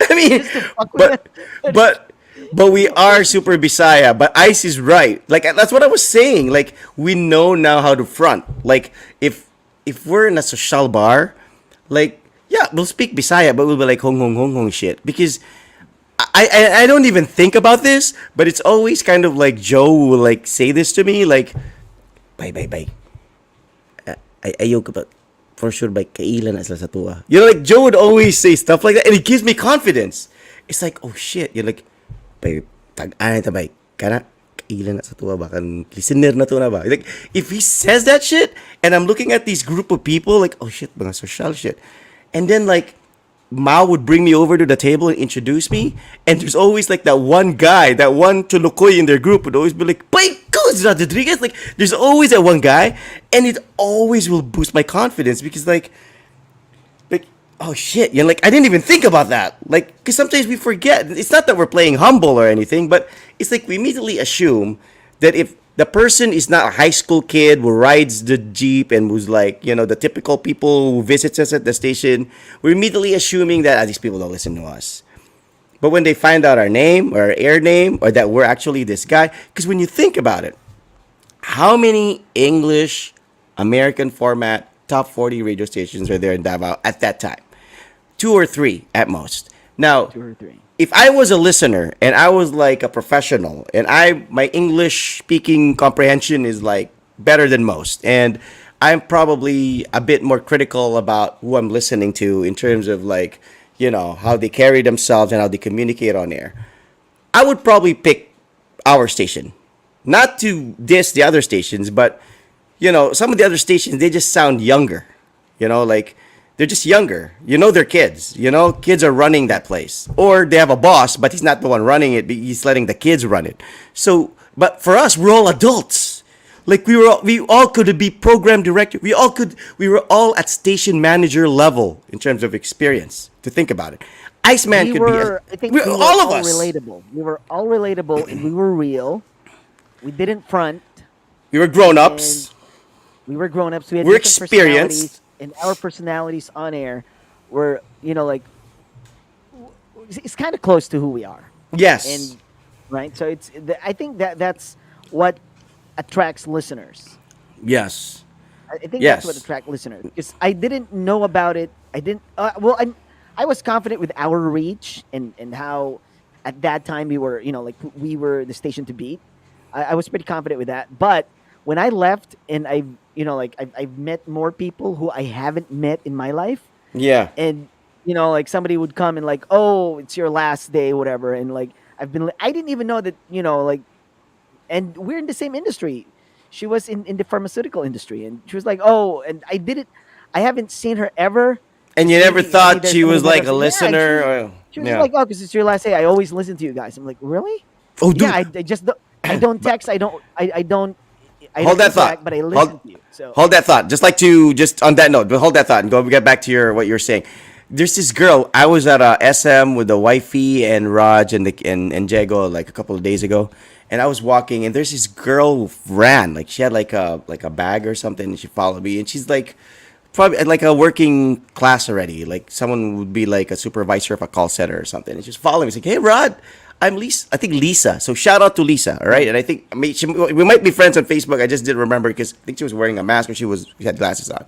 I mean, Just to fuck with but it. but but we are super Bisaya. But Ice is right. Like that's what I was saying. Like we know now how to front. Like if we're in a social bar, like yeah, we'll speak Bisaya, but we'll be like hong hong shit because I don't even think about this, but it's always kind of like Joe will like say this to me like bye. Ayaw ka ba? For sure by kailan na sila sa tuwa. You know, like Joe would always say stuff like that, and it gives me confidence. It's like, oh shit, you're like, bay, tag-anay ta bay, kana, kailan na sa tuwa ba, kan, listener na to na ba? Like, if he says that shit, and I'm looking at these group of people, like, oh shit, mga social shit. And then like, Mao would bring me over to the table and introduce me, and there's always like that one guy, that one Chulukoy in their group would always be like, "By goes Rodriguez!" Like, there's always that one guy, and it always will boost my confidence because like, oh shit, you know, like I didn't even think about that, like, because sometimes we forget. It's not that we're playing humble or anything, but it's like we immediately assume that if the person is not a high school kid who rides the Jeep and who's like, you know, the typical people who visits us at the station, we're immediately assuming that these people don't listen to us. But when they find out our name or our air name or that we're actually this guy, because when you think about it, how many English American format top 40 radio stations are there in Davao at that time? Two or three at most. Now, 2 or 3. if I was a listener and I was like a professional and my English speaking comprehension is like better than most and I'm probably a bit more critical about who I'm listening to in terms of like, you know, how they carry themselves and how they communicate on air. I would probably pick our station. Not to diss the other stations, but you know, some of the other stations they just sound younger. You know, like they're just younger. You know, they're kids. You know, kids are running that place, or they have a boss, but he's not the one running it. But he's letting the kids run it. So, but for us, we're all adults. Like we all could be program director. We were all at station manager level in terms of experience. To think about it, Iceman We could be. were, I think We're we were all of all us. relatable. We were all relatable and we were real. We didn't front We were grown and ups. we were grown ups. We had We're different experienced. personalities and our personalities on air were, you know, like it's kind of close to who we are. Yes. And right, so I think that's what attracts listeners. Yes. I think that's what Yes. attracts listeners because I didn't know about it. I didn't. Well, I was confident with our reach and how at that time we were, you know, like we were the station to beat. I was pretty confident with that. But when I left and I, you know, like I've met more people who I haven't met in my life, Yeah. and you know, like somebody would come and like, oh, it's your last day, whatever, and like I didn't even know that, you know, like, and we're in the same industry. She was in the pharmaceutical industry, and she was like, oh, and I haven't seen her ever. And you Maybe, never thought there's she somebody was that like was a like, yeah, listener? Or, she was yeah. like, oh, because it's your last day. I always listen to you guys. I'm like, really? Oh, Yeah, dude. I just don't, I don't text. I Hold don't that thought. interact, but I listen Hold, to you. So hold that thought. Just like to just on that note, but hold that thought and go get back to your what you're saying. There's this girl. I was at SM with the wifey and Raj and Jago like a couple of days ago, and I was walking and there's this girl who ran like she had like a bag or something and she followed me and she's like probably like a working class already. Like someone would be like a supervisor of a call center or something. And she's following me. She's like, "Hey, Rod, I'm Lisa. I think Lisa. So shout out to Lisa. All right." And I think we might be friends on Facebook. I just didn't remember because I think she was wearing a mask or she had glasses on.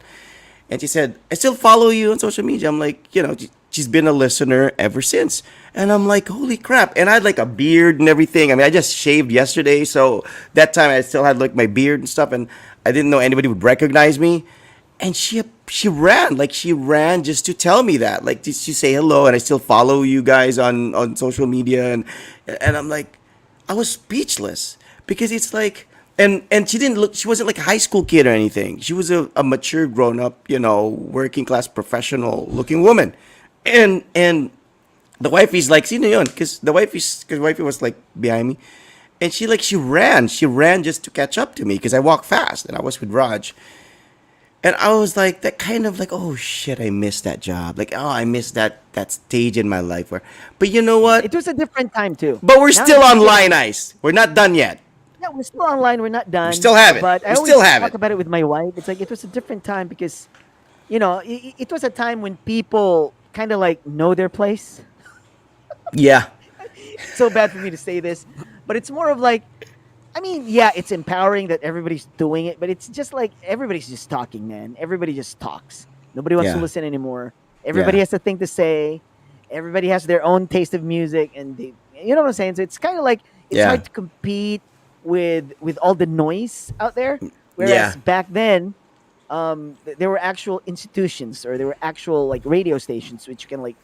And she said, "I still follow you on social media." I'm like, you know, she's been a listener ever since. And I'm like, holy crap. And I had like a beard and everything. I mean, I just shaved yesterday. So that time I still had like my beard and stuff. And I didn't know anybody would recognize me. And she she ran, like she ran just to tell me that, like just to say hello, and I still follow you guys on social media, and I'm like, I was speechless because it's like, and she wasn't like a high school kid or anything. She was a mature grown up, working class professional looking woman, and the wifey's like, sino yun? Because wifey was like behind me, and she ran just to catch up to me because I walk fast and I was with Raj. And I was like, that kind of like, oh shit, I missed that job. Like, oh, I missed that stage in my life where. But you know what? It was a different time too. But we're Now still it's online, Ice. We're not done yet. yeah, we're still online. We're not We done. still have it. But I We always still have talk it. about it with my wife. It's like it was a different time because, it was a time when people kind of like know their place. Yeah. It's so bad for me to say this, but it's more of like, I mean, yeah, it's empowering that everybody's doing it, but it's just like everybody's just talking, man. Everybody just talks. Nobody wants to Yeah. listen anymore. Everybody Yeah. has a thing to say. Everybody has their own taste of music, and you know what I'm saying. So it's kind of like it's Yeah. hard to compete with all the noise out there. Yeah. Whereas back then, there were actual institutions or there were actual like radio stations which you can like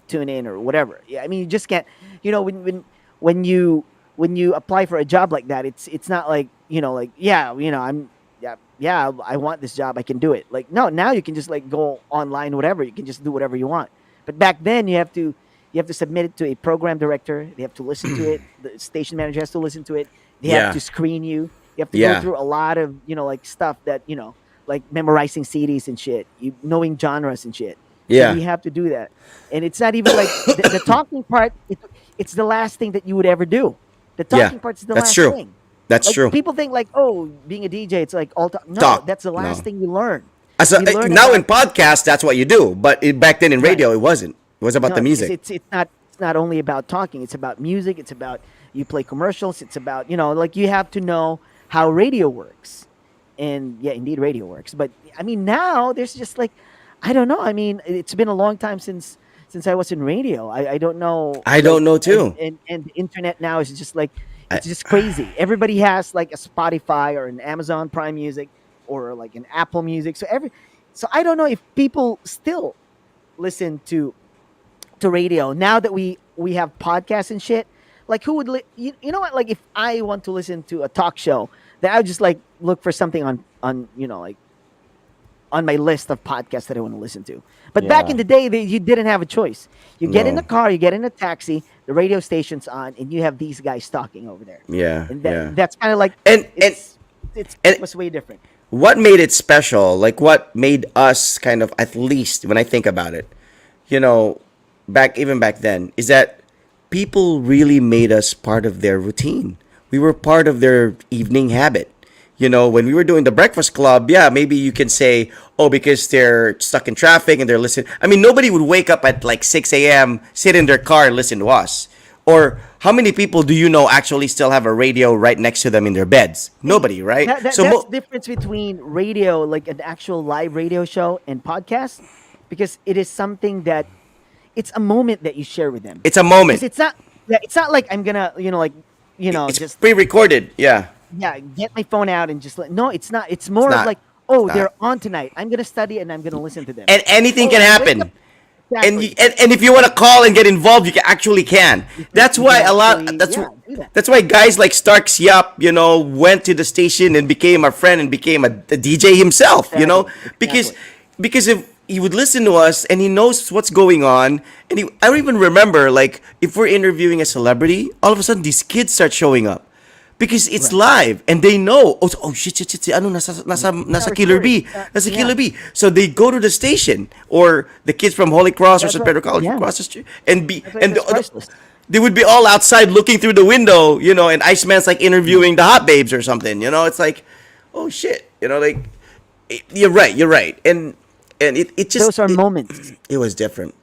tune in or whatever. Yeah, I mean you just can't. When you apply for a job like that, it's not like like I'm yeah, I want this job, I can do it. Like no, now you can just like go online, whatever, you can just do whatever you want. But back then you have to submit it to a program director. They have to listen to it. The station manager has to listen to it. They Yeah. have to screen you. You have to Yeah. go through a lot of like stuff that like memorizing CDs and shit, you knowing genres and shit. So Yeah. you have to do that, and it's not even like the talking part. It's the last thing that you would ever do. The Yeah. talking part's the That's last true. thing. That's Like true. people think like, oh, being a DJ, it's like all talk. No, Talk. that's the last No. thing you learn. So, You learn now in about podcasts, that's what you do. But back then in right. radio, it wasn't. It was about No, the because music. it's not only about talking. It's about music. It's about you play commercials. It's about like you have to know how radio works, and yeah, indeed, radio works. But I mean, now there's just like I don't know. I mean, it's been a long time since I was in radio. I don't know. I Like don't know too. and the internet now is just like I, it's just crazy. Everybody has like a Spotify or an Amazon Prime Music or like an Apple Music. So I don't know if people still listen to radio now that we have podcasts and shit. Like who would you know what? Like if I want to listen to a talk show, then I would just like look for something on like on my list of podcasts that I want to listen to. But back Yeah. in the day, you didn't have a choice. You get in the No. car, you get in a taxi, the radio station's on, and you have these guys talking over there. Yeah. And Yeah. that's kind of like And it was way different. what made it special, like what made us kind of, at least when I think about it, you know, back then, is that people really made us part of their routine. We were part of their evening habit. When we were doing the breakfast club, yeah, maybe you can say, oh, because they're stuck in traffic and they're listening. I mean, nobody would wake up at like 6 a.m., sit in their car and listen to us. Or how many people do you know actually still have a radio right next to them in their beds? Nobody, right? That's the difference between radio, like an actual live radio show, and podcast, because it is something that it's a moment that you share with them. it's a Because moment. it's not like I'm gonna It's just pre-recorded. Yeah. yeah, get my phone out and just no, it's not. It's more of not. like, oh, It's they're not. on tonight. I'm gonna study and I'm gonna listen to them. And anything Oh, can wake happen. up- Exactly. And if you want to call and get involved, you actually can. That's you why can a lot. actually, That's yeah, do that. that's why guys like Starks Yup, went to the station and became a friend and became a DJ himself. Because Exactly. because if he would listen to us and he knows what's going on, and I don't even remember, like, if we're interviewing a celebrity, all of a sudden these kids start showing up. Because it's live and they know, oh shit, ano, nasa Killer B, nasa Yeah. Killer B. So they go to the station, or the kids from Holy Cross or That's St. right. Pedro College Yeah. across the street, and That's why it's priceless. they would be all outside looking through the window, and Iceman's like interviewing the hot babes or something. It's like, oh shit, like, you're right, and it just Those are moments. it was different.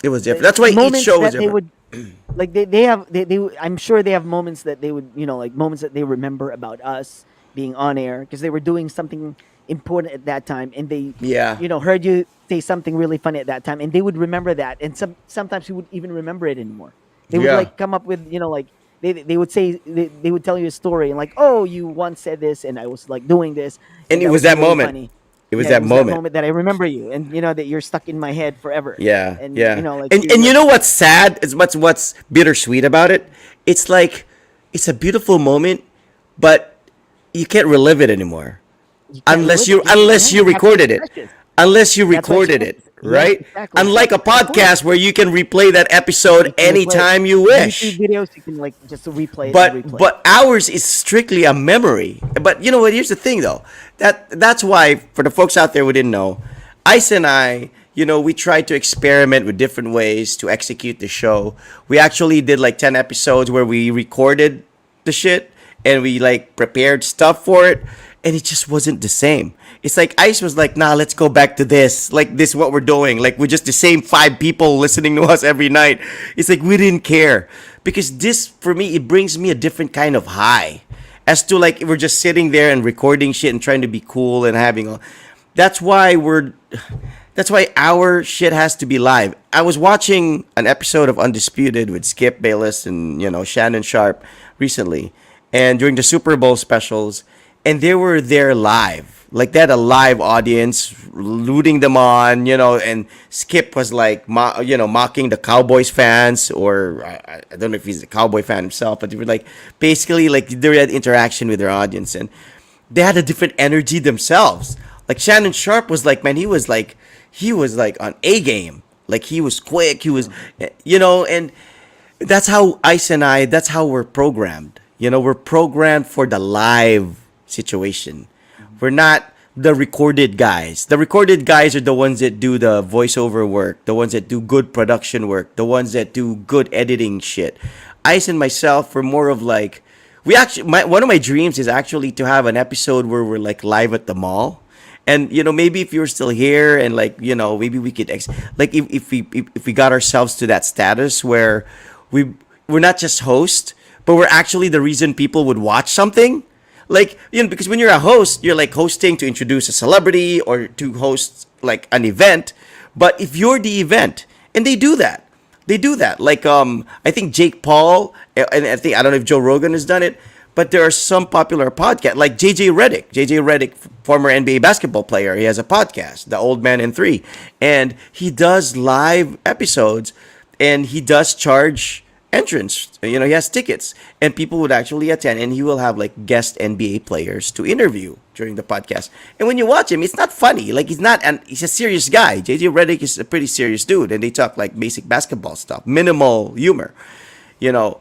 It was different. That's why each Moments show was that they different. would like they have they I'm sure they have moments that they would like moments that they remember about us being on air because they were doing something important at that time, and they Yeah. heard you say something really funny at that time, and they would remember that, and sometimes you would even remember it anymore. They would Yeah. like come up with like they would say they would tell you a story and like, oh, you once said this and I was like doing this And it that was that really moment. funny. It was Yeah, it that was that moment. moment that I remember you, and that you're stuck in my head forever. Yeah, And yeah. like And you know what's sad? Is what's bittersweet about it? It's like it's a beautiful moment, but you can't relive it anymore you can't relive it. unless Yeah, you that's why it's recorded it. precious. Unless you That's why it's recorded it, precious. Yes, right? exactly. It's Unlike like, a of course, podcast where you can replay that episode you can replay it. anytime you YouTube wish. videos, you can like just replay it and But replay it. but ours is strictly a memory. But you know what? Here's the thing, though. That's why for the folks out there who didn't know, Ice and I, we tried to experiment with different ways to execute the show. We actually did like 10 episodes where we recorded the shit and we like prepared stuff for it, and it just wasn't the same. It's like Ice was like, nah, let's go back to this. Like this, what we're doing. Like we're just the same 5 people listening to us every night. It's like we didn't care because this, for me, it brings me a different kind of high. As to like we're just sitting there and recording shit and trying to be cool and having all. That's why we're. That's why our shit has to be live. I was watching an episode of Undisputed with Skip Bayless and Shannon Sharp recently, and during the Super Bowl specials, and they were there live. Like they had a live audience rooting them on, and Skip was like, mocking the Cowboys fans, or I don't know if he's a Cowboy fan himself, but they were like, basically, like they had interaction with their audience, and they had a different energy themselves. Like Shannon Sharp was like, man, he was like on A game. Like he was quick, and that's how Ice and I, that's how we're programmed. We're programmed for the live situation. We're not the recorded guys. The recorded guys are the ones that do the voiceover work, the ones that do good production work, the ones that do good editing shit. Ice and myself were more of like, one of my dreams is actually to have an episode where we're like live at the mall. And maybe if you're still here and like maybe we could like if we got ourselves to that status where we're not just host, but we're actually the reason people would watch something. Like because when you're a host, you're like hosting to introduce a celebrity or to host like an event. But if you're the event, and they do that. Like I think Jake Paul, and I don't know if Joe Rogan has done it, but there are some popular podcasts like JJ Redick. JJ Redick, former NBA basketball player, he has a podcast, The Old Man in Three, and he does live episodes, and he does charge entrance. He has tickets, and people would actually attend, and he will have like guest NBA players to interview during the podcast. And when you watch him, it's not funny. Like he's a serious guy. JJ Redick is a pretty serious dude, and they talk like basic basketball stuff, minimal humor, you know.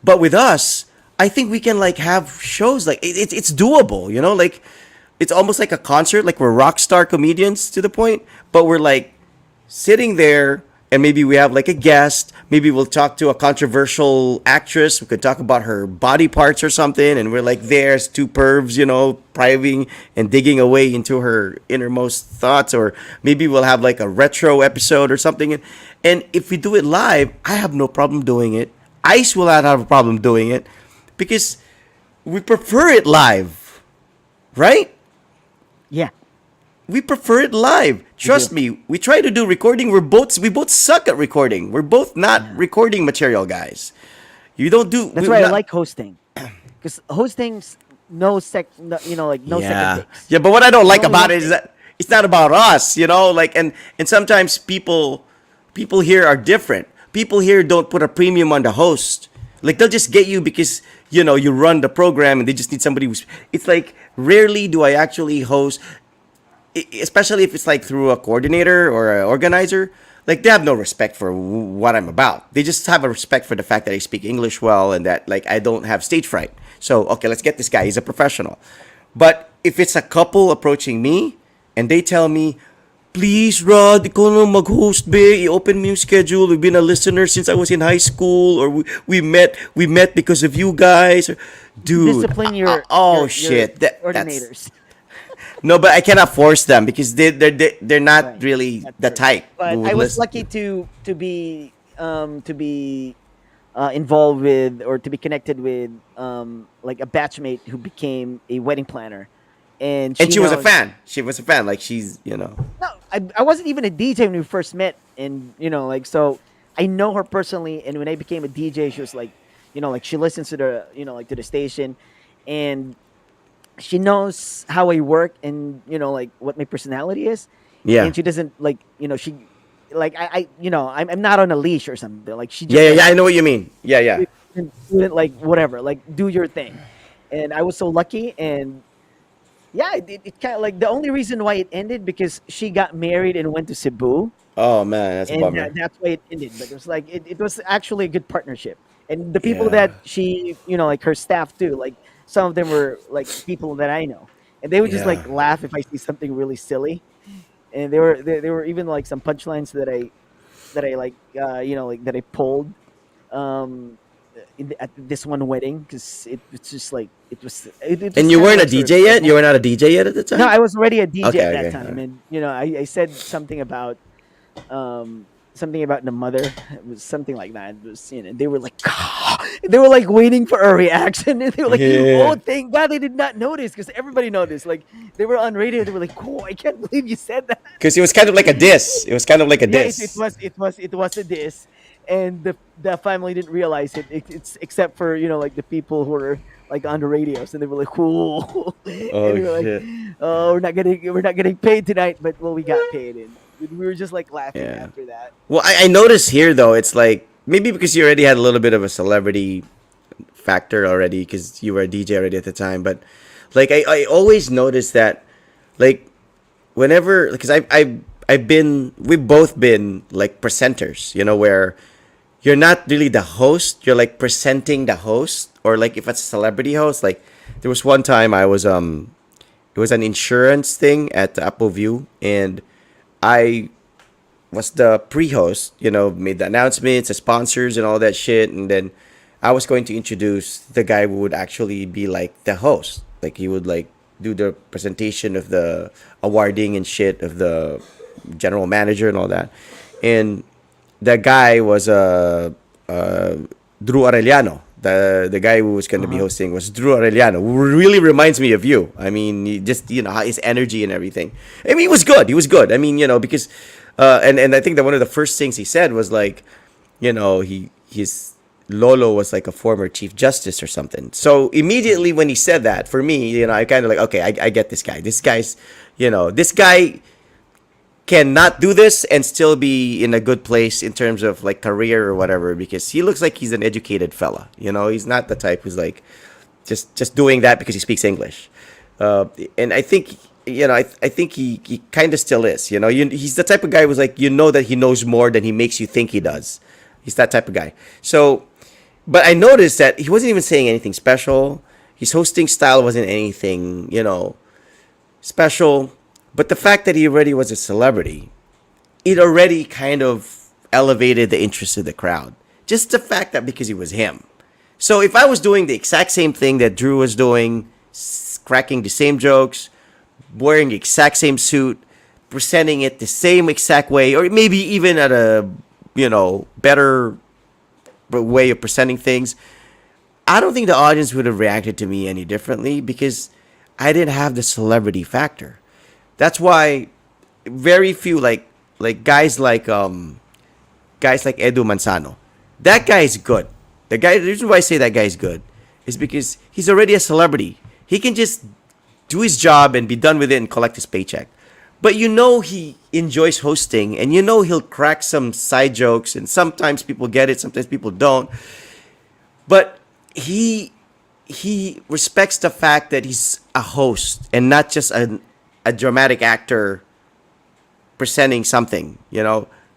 But with us, I think we can like have shows like it's doable, like it's almost like a concert, like we're rock star comedians to the point, but we're like sitting there and maybe we have like a guest, maybe we'll talk to a controversial actress, we could talk about her body parts or something, and we're like there's two pervs, priving and digging away into her innermost thoughts, or maybe we'll have like a retro episode or something, and if we do it live, I have no problem doing it. Ice will not have a problem doing it because we prefer it live, right? Yeah, We prefer it live. we do. Trust me. We try to do recording. We both suck at recording. We're both not Yeah. recording material guys. You don't do. That's We, why I not, like hosting, because hosting's like no second yeah, takes. yeah. But what I don't It's like only about one it is take. that it's not about us. Like and sometimes people here are different. People here don't put a premium on the host. Like they'll just get you because you run the program and they just need somebody who's. It's like rarely do I actually host, especially if it's like through a coordinator or an organizer. Like they have no respect for what I'm about. They just have a respect for the fact that I speak English well and that like I don't have stage fright. So okay, let's get this guy. He's a professional. But if it's a couple approaching me and they tell me, please, Rod, ikaw na mag-host, be. I-open mo yung schedule. We've been a listener since I was in high school, or we met because of you guys. Dude, Discipline oh your shit, that's coordinators. no, but I cannot force them because they're not Right. really That's the true. type But who I would was listen. lucky to be involved with, or to be connected with, like a batchmate who became a wedding planner, and And she she was a knows. fan. She was a fan. Like she's. No, I wasn't even a DJ when we first met, and like, so I know her personally. And when I became a DJ, she was like, like she listens to the like to the station, and she knows how I work and like what my personality is, Yeah. and she doesn't like she like I'm not on a leash or something. Like she Yeah, just yeah, like yeah. I know what you mean. Yeah, yeah. student, like whatever, like do your thing. And I was so lucky, and yeah, it kind of like the only reason why it ended because she got married and went to Cebu, Oh man, that's a and bummer. that's why it ended. But it was like it was actually a good partnership, and the people Yeah, that she like her staff too, like some of them were like people that I know, and they would just yeah. like laugh if I see something really silly, and there were even like some punchlines that I like like that I pulled um at this one wedding because it's just like it And was you kind of weren't a like sort of DJ yet. normal. You were not a DJ yet at the No, time. I was already a DJ Okay, at that okay. All time, right. and I said something about the mother. It was something like that. It was they were like they were like waiting for a reaction, and they were like, Yeah, "Oh, thank God they did not notice," because everybody noticed. Like they were on radio, they were like, "Oh, I can't believe you said that." because it was kind of like a diss. It was kind of like a Yeah, it diss. was a diss, and the family didn't realize it's except for like the people who were like on the radios, and they were like, "Cool," and Oh we were like, shit. "Oh, we're not getting paid tonight," but well, we got paid, and we were just like laughing Yeah. after that. Well, I noticed here though. It's like maybe because you already had a little bit of a celebrity factor already because you were a DJ already at the time. But like I always noticed that like whenever because I've been we've both been like presenters, where you're not really the host, you're like presenting the host, or like if it's a celebrity host, like there was one time I was it was an insurance thing at the Apple View, and I was the pre-host, made the announcements, the sponsors, and all that shit, and then I was going to introduce the guy who would actually be like the host, like he would like do the presentation of the awarding and shit of the general manager and all that, and that guy was Drew Arellano. The guy who was going to be Uh-huh. hosting was Drew Arellano, who really reminds me of you. I mean, just his energy and everything. I mean, he was good. He was good. I mean, because and I think that one of the first things he said was like, his Lolo was like a former chief justice or something. So immediately when he said that, for me, I kind of like, okay, I get this guy. This guy's, this guy cannot do this and still be in a good place in terms of like career or whatever, because he looks like he's an educated fella. He's not the type who's like just doing that because he speaks English. And I think I think he kind of still is. He's the type of guy who's like that he knows more than he makes you think he does. He's that type of guy. So, but I noticed that he wasn't even saying anything special. His hosting style wasn't anything special. But the fact that he already was a celebrity, it already kind of elevated the interest of the crowd. Just the fact that because he was him. So if I was doing the exact same thing that Drew was doing, cracking the same jokes, wearing the exact same suit, presenting it the same exact way, or maybe even at a better way of presenting things, I don't think the audience would have reacted to me any differently because I didn't have the celebrity factor. That's why very few like guys like Edu Manzano. That guy is good. The reason why I say that guy is good is because he's already a celebrity. He can just do his job and be done with it and collect his paycheck. But he enjoys hosting, and he'll crack some side jokes, and sometimes people get it, sometimes people don't. But he respects the fact that he's a host and not just a dramatic actor presenting something.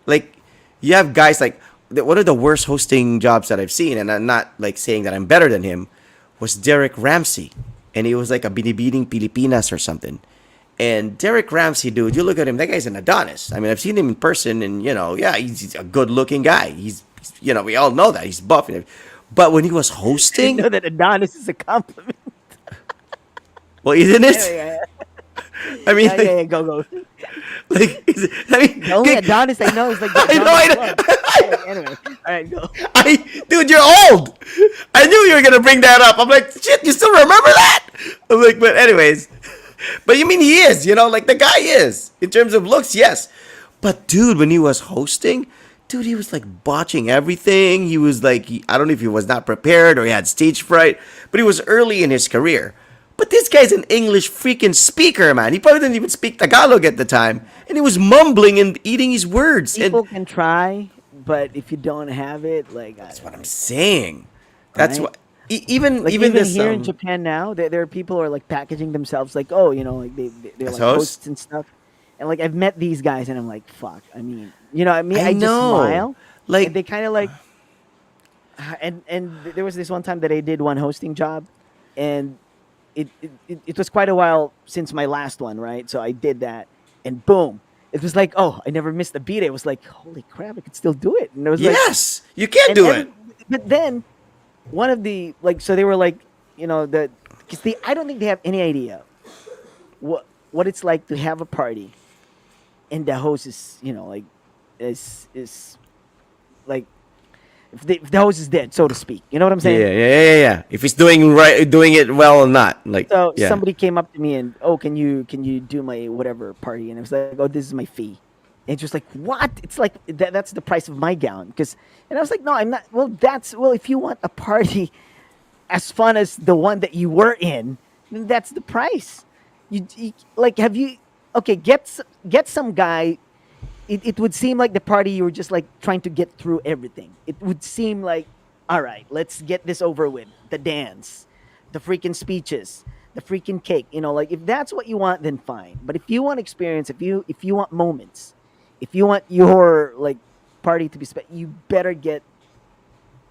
Like you have guys like one of the worst hosting jobs that I've seen, and I'm not like saying that I'm better than him, was Derek Ramsey, and he was like a Binibining Pilipinas or something. And Derek Ramsey, dude, you look at him, that guy's an Adonis. I mean, I've seen him in person, and yeah, he's a good-looking guy. He's we all know that he's buff. But when he was I didn't hosting, know that Adonis is a compliment. well, isn't it? Anyway, I mean, yeah, yeah, yeah, go, go. I mean, The only Adonis I know is like the I know, Adonis I know. Club. Anyway, all right, go. Dude, you're old. I knew you were gonna bring that up. I'm like, shit, you still remember that? I'm like, but anyways, but you mean he is, like the guy is in terms of looks, yes. But dude, when he was hosting, dude, he was like botching everything. He was like, I don't know if he was not prepared or he had stage fright, but he was early in his career. But this guy's an English freaking speaker, man. He probably didn't even speak Tagalog at the time, and he was mumbling and eating his words. And People can try, but if you don't have it, like that's what I'm saying. That's right? what even Like even even this here in Japan now, there are people who are like packaging themselves like, oh, like they're as like hosts. hosts and stuff. And like I've met these guys, and I'm like, fuck. I mean, I I just know. smile, Like and they kind of like, there was this one time that I did one hosting job, and it was quite a while since my last one, right? So I did that, and boom, it was like, oh, I never missed a beat. It was like, holy crap, I could still do it, and it was like, yes, you can and do it. but then one of the like, so they were like, the because I don't think they have any idea what it's like to have a party, and the host is, like, is like, if the host is dead, so to speak. You know what I'm Yeah, saying? yeah. If he's doing it well or not, like So yeah. somebody came up to me and, oh, can you do my whatever party? And it was like, oh, this is my fee. And it's just like, what? It's like that's the price of my gown. And I was like, no, I'm not. Well, if you want a party as fun as the one that you were in, then that's the price. You like, have you? Okay, get some guy. It would seem like the party you were just like trying to get through everything. It would seem like, all right, let's get this over with. The dance, the freaking speeches, the freaking cake. Like if that's what you want, then fine. But if you want experience, if you want moments, if you want your like party to be you better get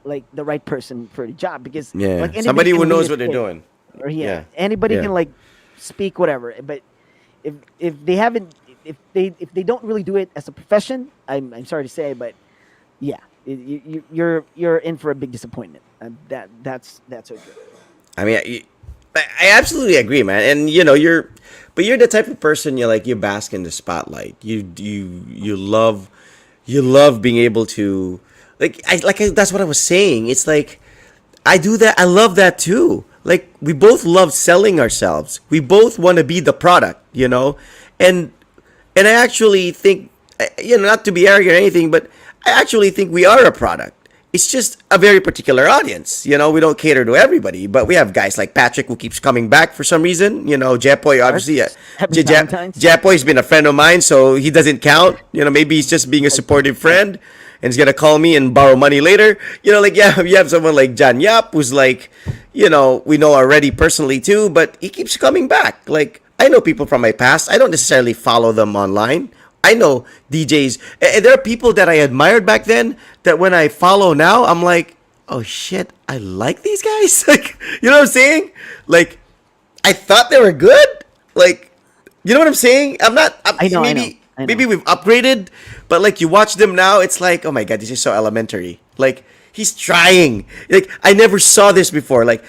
like the right person for the job, because Yeah, like anybody somebody can who wing knows a what they're thing, doing. or Yeah, anybody yeah. can like speak whatever. But if they haven't, if they don't really do it as a profession, I'm sorry to say, but yeah, you're in for a big disappointment. That's okay. I mean, I absolutely agree, man. And but you're the type of person you bask in the spotlight. You love being able to that's what I was saying. It's like I do that. I love that too. Like we both love selling ourselves. We both want to be the product, and I actually think, not to be arrogant or anything, but I actually think we are a product. It's just a very particular audience. We don't cater to everybody, but we have guys like Patrick who keeps coming back for some reason. Jepoy, obviously, Happy Valentine's. Jepoy's been a friend of mine, so he doesn't count. Maybe he's just being a supportive friend and he's gonna call me and borrow money later. You have someone like John Yap who's like, we know already personally too, but he keeps coming back. Like I know people from my past. I don't necessarily follow them online. I know DJs, and there are people that I admired back then that when I follow now, I'm like, oh shit, I like these guys. Like, you know what I'm saying? Like, I thought they were good. Like, you know what I'm saying? I know. Maybe we've upgraded, but like you watch them now, it's like, oh my god, this is so elementary. Like he's trying. Like I never saw this before. Like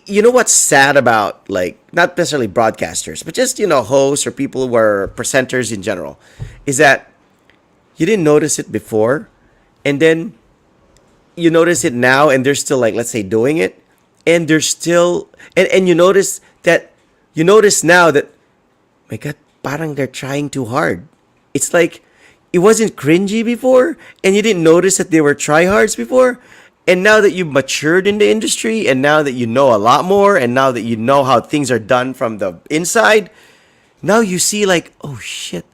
you know what's sad about like not necessarily broadcasters, but just hosts or people who are presenters in general, is that you didn't notice it before, and then you notice it now, and they're still like let's say doing it, and they're still and you notice now that my god, parang they're trying too hard. It's like it wasn't cringy before, and you didn't notice that they were tryhards before. And now that you've matured in the industry, and now that you know a lot more, and now that you know how things are done from the inside, now you see like, oh shit,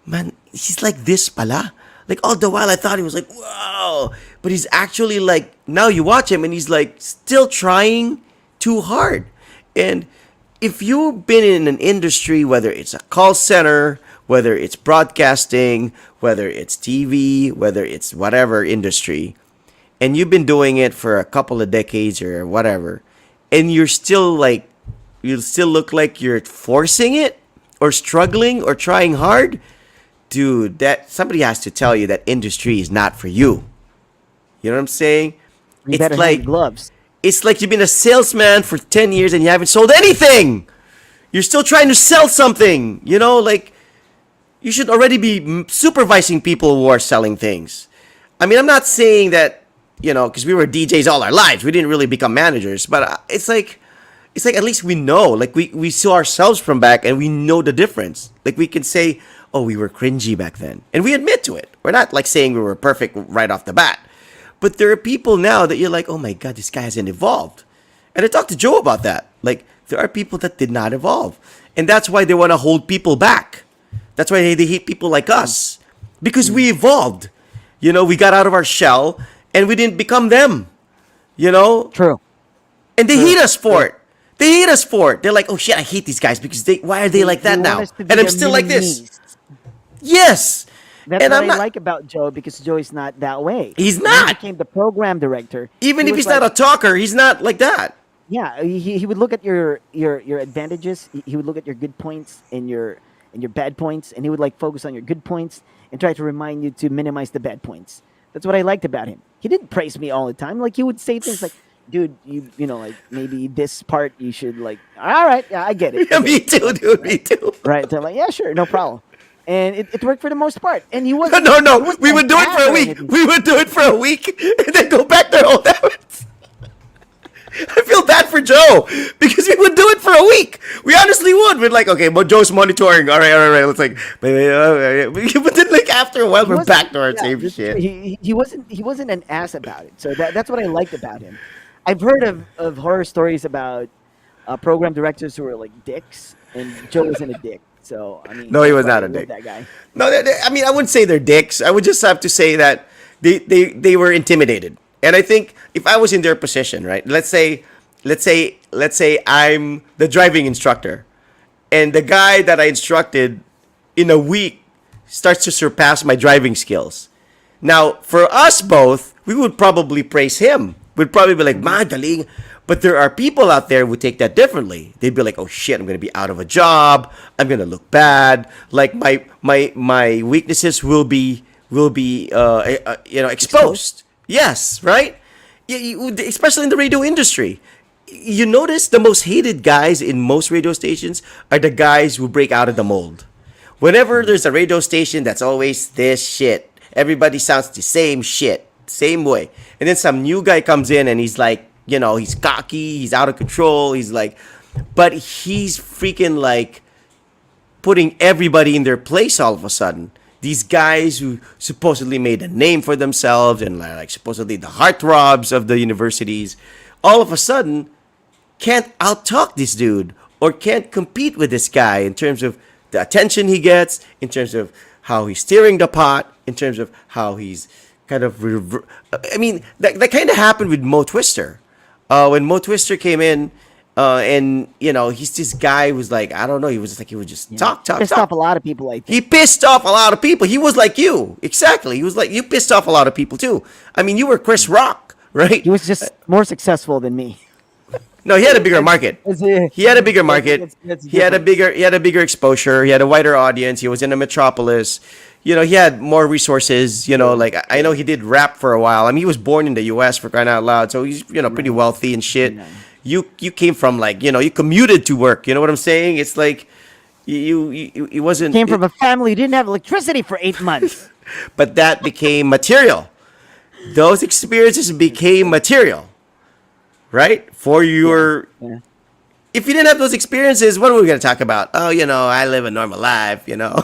man, he's like this pala. Like all the while I thought he was like, whoa, but he's actually like, now you watch him and he's like still trying too hard. And if you've been in an industry, whether it's a call center, whether it's broadcasting, whether it's TV, whether it's whatever industry, and you've been doing it for a couple of decades or whatever, and you're still like, you still look like you're forcing it or struggling or trying hard, dude, that somebody has to tell you that industry is not for you. You know what I'm saying? You better have your gloves. It's like you've been a salesman for 10 years and you haven't sold anything. You're still trying to sell something, like you should already be supervising people who are selling things. I mean, I'm not saying that, because we were DJs all our lives. We didn't really become managers, but it's like at least we know, like we saw ourselves from back and we know the difference. Like we can say, oh, we were cringy back then. And we admit to it. We're not like saying we were perfect right off the bat. But there are people now that you're like, oh my God, this guy hasn't evolved. And I talked to Joe about that. Like There are people that did not evolve. And that's why they want to hold people back. That's why they hate people like us. Because we evolved. We got out of our shell and we didn't become them. You know? True. And they True. hate us for it. They hate us for it. They're like, oh shit, I hate these guys because why are they like that want now? us to be And I'm their still like this. mini-me's. Yes. That's And what I'm I not, like about Joe, because Joe is not that way. He's When he not. became the program director. even he if was he's not a like, talker, he's not like that. yeah, he would look at your advantages. He would look at your good points and your bad points, and he would like focus on your good points and try to remind you to minimize the bad points. That's what I liked about him. He didn't praise me all the time. Like, he would say things like, "Dude, like maybe this part you should like." All right, yeah, I get it. Yeah, me too, dude. Me too. Right? So I'm like, yeah, sure, no problem. And it worked for the most part. And he No, wasn't. no, he no. wasn't We an would do it ass for a or week. anything. We would do it for a week and then go back to our old habits. I feel bad for Joe because we would do it for a week. We honestly would. We're like, okay, but Joe's monitoring. All right, all right, all right. Let's like, but then like after a while, He we're wasn't- back to our yeah, same shit. he wasn't an ass about it. So that's what I liked about him. I've heard of horror stories about program directors who were like dicks, and Joe wasn't a dick. So I mean, No, he that's was why not I a love dick. That guy. No, I mean, I wouldn't say they're dicks. I would just have to say that they were intimidated. And I think if I was in their position, right? Let's say I'm the driving instructor, and the guy that I instructed in a week starts to surpass my driving skills. Now, for us both, we would probably praise him. We'd probably be like, "Magaling." But there are people out there who take that differently. They'd be like, "Oh shit, I'm gonna be out of a job. I'm gonna look bad. Like my weaknesses will be exposed." Yes, right. Especially in the radio industry. You notice the most hated guys in most radio stations are the guys who break out of the mold. Whenever there's a radio station that's always this shit, everybody sounds the same shit, same way. And then some new guy comes in and he's like, he's cocky, he's out of control, but he's freaking like putting everybody in their place all of a sudden. These guys who supposedly made a name for themselves and like supposedly the heartthrobs of the universities, all of a sudden can't outtalk this dude or can't compete with this guy in terms of the attention he gets, in terms of how he's steering the pot, in terms of how he's kind of I mean, that kind of happened with Mo Twister. When Mo Twister came in, and he's this guy who was like, I don't know, he was just talk. Pissed off a lot of people. I think. He pissed off a lot of people. He was like you, exactly. He was like you pissed off a lot of people too. I mean, you were Chris Rock, right? He was just more successful than me. No, he had a bigger market. He had a bigger market. That's He had a bigger exposure. He had a wider audience. He was in a metropolis. He had more resources. Like I know he did rap for a while. I mean, he was born in the U.S. for crying out loud, so he's pretty wealthy and shit. You came from like you commuted to work. You know what I'm saying? It's like you wasn't Came from a family who didn't have electricity for 8 months. but that became material. Those experiences became material, right? For your. Yeah. If you didn't have those experiences, what are we going to talk about? Oh, I live a normal life, Yeah,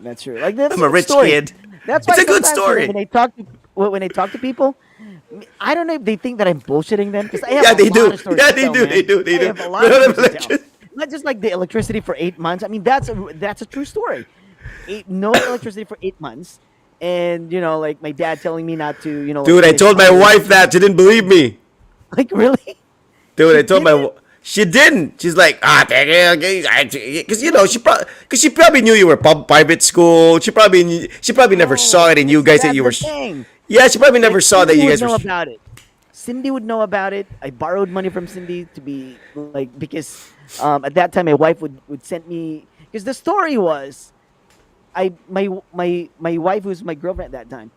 that's true. Like that's I'm a rich story. kid. That's It's why a good sometimes story. when they talk to people, I don't know if they think that I'm bullshitting them, because I have Yeah, a they lot do. of stories Yeah, to they tell, do. man. They do. They I do. have a lot We don't of have stories to tell. electricity. Not just like the electricity for 8 months. I mean, that's a true story. No electricity for 8 months, and like my dad telling me not to, Dude, I like, told my wife that. She didn't believe me. Like, really? Dude, I She told my didn't? she didn't. She's like, because she probably knew you were private school. She probably never saw it in you guys that That's you the were. thing. Yeah, she probably never saw that Cindy you guys would know were. about it. Cindy would know about it. I borrowed money from Cindy to be like, because at that time my wife would send me, because the story was, my wife, who's my girlfriend at that time,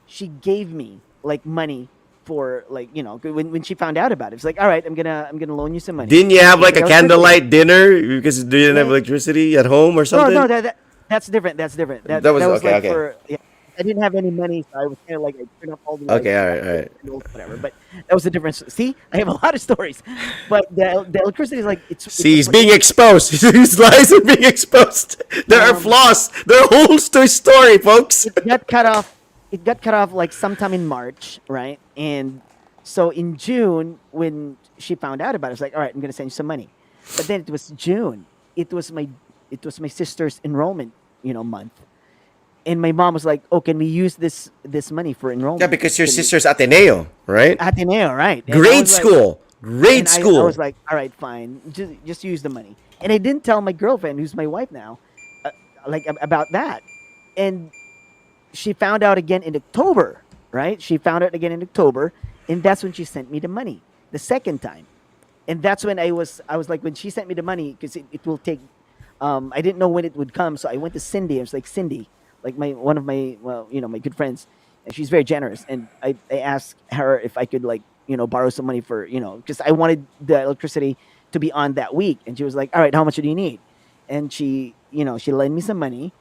she gave me like money for like when she found out about it. It's like, all right, I'm gonna loan you some money. Didn't you have like a That was candlelight dinner because you didn't have Yeah. electricity at home or something? No, that's different. That's different. That That was- was okay, like okay. for. Yeah, I didn't have any money, so I was kind of like, I turned off all the. Okay, lights, all right. Whatever, but that was the difference. See, I have a lot of stories, but the electricity is like it's. See, he's being exposed. His lies are being exposed. There are flaws. There are holes to his story, folks. It got cut off. It got cut off like sometime in March, right? And so in June, when she found out about it, it's like, all right, I'm gonna send you some money. But then it was June. It was my it was my sister's enrollment, month. And my mom was like, "Oh, can we use this money for Yeah, enrollment? because your Can we sister's Ateneo, right? Ateneo, right?" And I Grade was like, school. Grade and I was school. like, "All right, fine. Just use the money." And I didn't tell my girlfriend, who's my wife now, uh, about that. And she found out again in October, right? She found out again in October, and that's when she sent me the money the second time. And that's when I was like, when she sent me the money, because it will take, I didn't know when it would come, so I went to Cindy. I was like, Cindy, like my one of my, well, my good friends, and she's very generous. And I asked her if I could, like, borrow some money for, because I wanted the electricity to be on that week. And she was like, all right, how much do you need? And she lent me some money.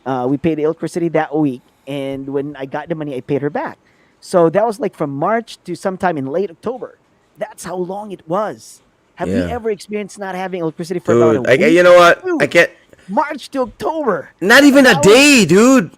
We paid the electricity that week, and when I got the money, I paid her back. So that was like from March to sometime in late October. That's how long it was. Have you Yeah. ever experienced not having electricity for about a Dude, week? you know what? I Dude, can't. March to October. Not even a That was, day, dude.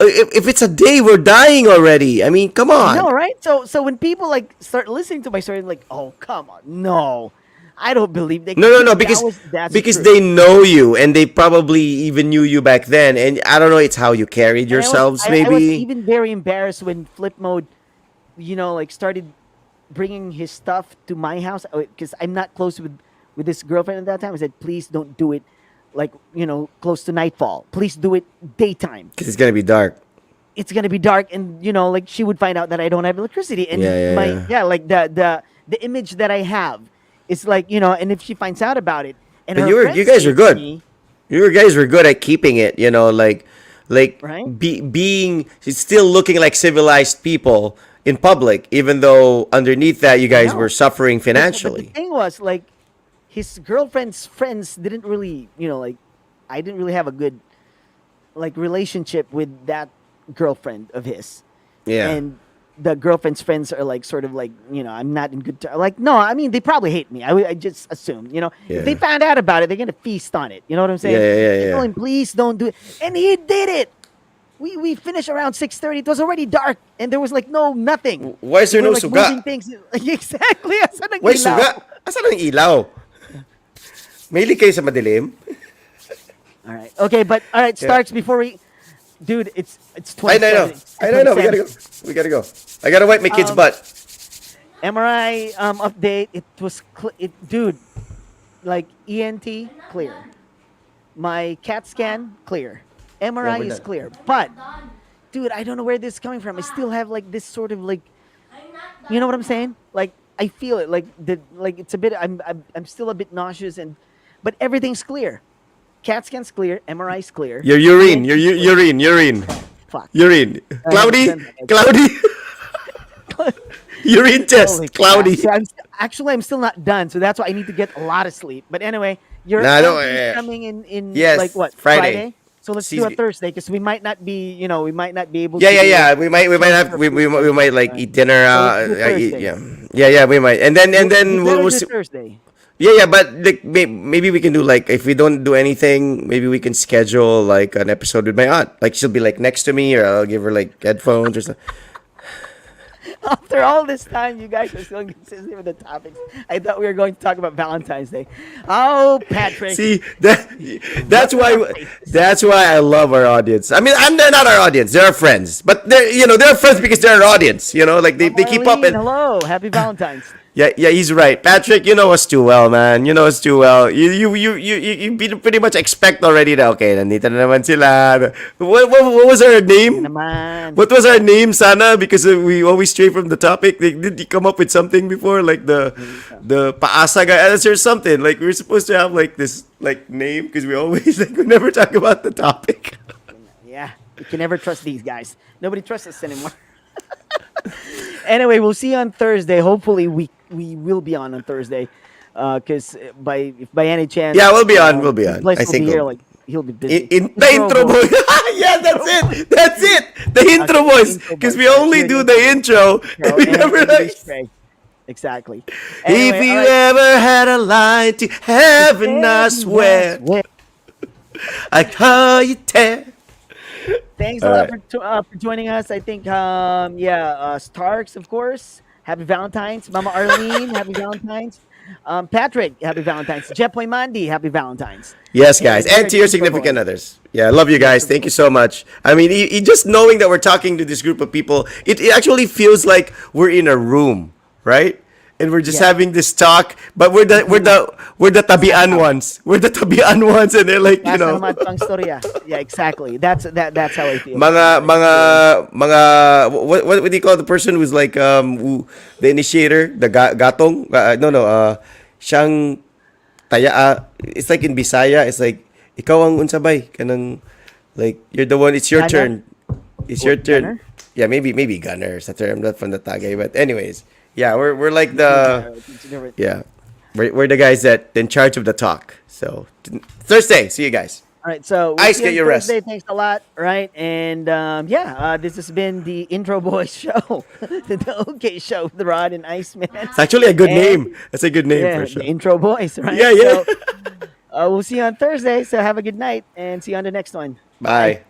If it's a day, we're dying already. I mean, come I on. know, right? So when people like start listening to my story, like, oh come on, no, I don't believe they. No, no, no. Dude, that's Because true. they know you and they probably even knew you back then. And I don't know. It's how you carried And yourselves, I was maybe. even very embarrassed when Flip Mode, like started bringing his stuff to my house, because I'm not close with this girlfriend at that time. I said, please don't do it, like, close to nightfall. Please do it daytime. Because it's gonna be dark. It's gonna be dark, and like she would find out that I don't have electricity, Yeah, and yeah, my yeah. yeah, like the image that I have is like, and if she finds out about it, and But her you friends guys say are to good. me, You guys were good at keeping it. Like right? being still looking like civilized people in public, even though underneath that you I guys were know. suffering But the financially. thing was, like, his girlfriend's friends didn't really, like, I didn't really have a good, like, relationship with that girlfriend of his. Yeah. And the girlfriend's friends are like, sort of like, I'm not in good like, no, I mean, they probably hate me. I just assume, if they Yeah. found out about it, they're gonna feast on it. You know what I'm Yeah, saying? yeah, yeah, I told yeah. him, please don't do it, and he did it. We finished around 6:30. It was already dark, and there was like nothing. Why is there We're no like moving suga? things. Exactly. Asan ang Why ilaw? suga? Asan ang ilaw? Mahilig kayo sa madilim? All right. Okay, but all right, Yeah. Starks. Before we, dude, it's I know. 27. It's I know. We gotta 27. go. We gotta go. I gotta wipe my kid's Um, butt. MRI update. It was dude, like ENT clear. My CAT scan clear. Yeah, MRI we're is done. clear. But dude, I don't know where this is coming from. I still have like this sort of like, you know what I'm saying? Like I feel it. Like it's a bit. I'm still a bit nauseous, but everything's clear. CAT scan's clear. MRI's clear. Your urine. Your ENT's clear. urine. Fuck. Urine. I haven't Cloudy. done that. Cloudy. Urine Holy test. crap. Cloudy. So I'm still not done, so that's why I need to get a lot of sleep. But anyway, your Nah, no, answer is yeah. coming in Yes, like what, Friday. So let's do Sees- a Thursday, because we might not be, we might not be able Yeah, to yeah, do yeah. We might have for we might like Right. eat dinner. So let's do Thursday. Yeah, yeah. We might, and then We better we'll do see. Thursday. Yeah, yeah. But like maybe we can do like if we don't do anything, maybe we can schedule like an episode with my aunt. Like she'll be like next to me, or I'll give her like headphones or something. After all this time, you guys are still consistent with the topics. I thought we were going to talk about Valentine's Day. Oh, Patrick. See that's why I love our audience. I mean, they're not our audience; they're our friends. But they're friends because they're our audience. Like they keep up Marlene, and hello. Happy Valentine's. yeah, he's right. Patrick, you know us too well, man. You know us too well. You pretty much expect already that, okay, nandito na naman sila. What was our name? Naman. What was our name, Sana? Because we always stray from the topic. Did you come up with something before? Like the paasa guy or something? Like we were supposed to have like this like name because we always like we never talk about the topic. Yeah, you can never trust these guys. Nobody trusts us anymore. Anyway, we'll see you on Thursday. Hopefully, we will be on Thursday, because if by any chance, Yeah, we'll be on. We'll be on. Bless I will think be here. we'll- Like he'll be busy. In the intro boy. Yeah, that's it. That's it. The intro Okay, voice. intro Because voice. we only Good do intro. the intro. And we And never we like. stray. Exactly. If Anyway, you all right. ever had a line to heaven, I swear I call you tear. Thanks a All lot right. for joining us. I think Starks, of course. Happy Valentine's, Mama Arlene. Happy Valentine's. Patrick, happy Valentine's. Jeff Mandi, happy Valentine's. Yes, guys, We're and to your Intro significant Boys. others. Yeah, I love you Yes, guys. of Thank you course. so much. I mean, just knowing that we're talking to this group of people, it actually feels like we're in a room, right? And we're just Yeah. having this talk, but we're the tabian Somehow. ones. We're the tabian ones, and they're like, Nasa naman pang storya. Yeah, exactly. That's how I feel. mga It's really what do you call the person who's like who, the initiator, the gatong? No, no, siyang taya. It's like in Bisaya. It's like ikaw ang unsabay kanang like you're the one. It's your Gunner? turn. It's your turn. Gunner? Yeah, maybe gunner is the term. Not from the Tagay, but anyways, yeah, we're like It's different. the It's different. yeah, we're the guys that in charge of the talk. So Thursday, see you guys. All right, so we'll Ice, see you get on your rest. Thursday. Thanks a lot. Right, and yeah, this has been the Intro Boys show, the OK show with Rod and Iceman. It's actually a good And name. That's a good name yeah, for the sure. Intro Boys. Right. Yeah, yeah. So we'll see you on Thursday. So have a good night and see you on the next one. Bye.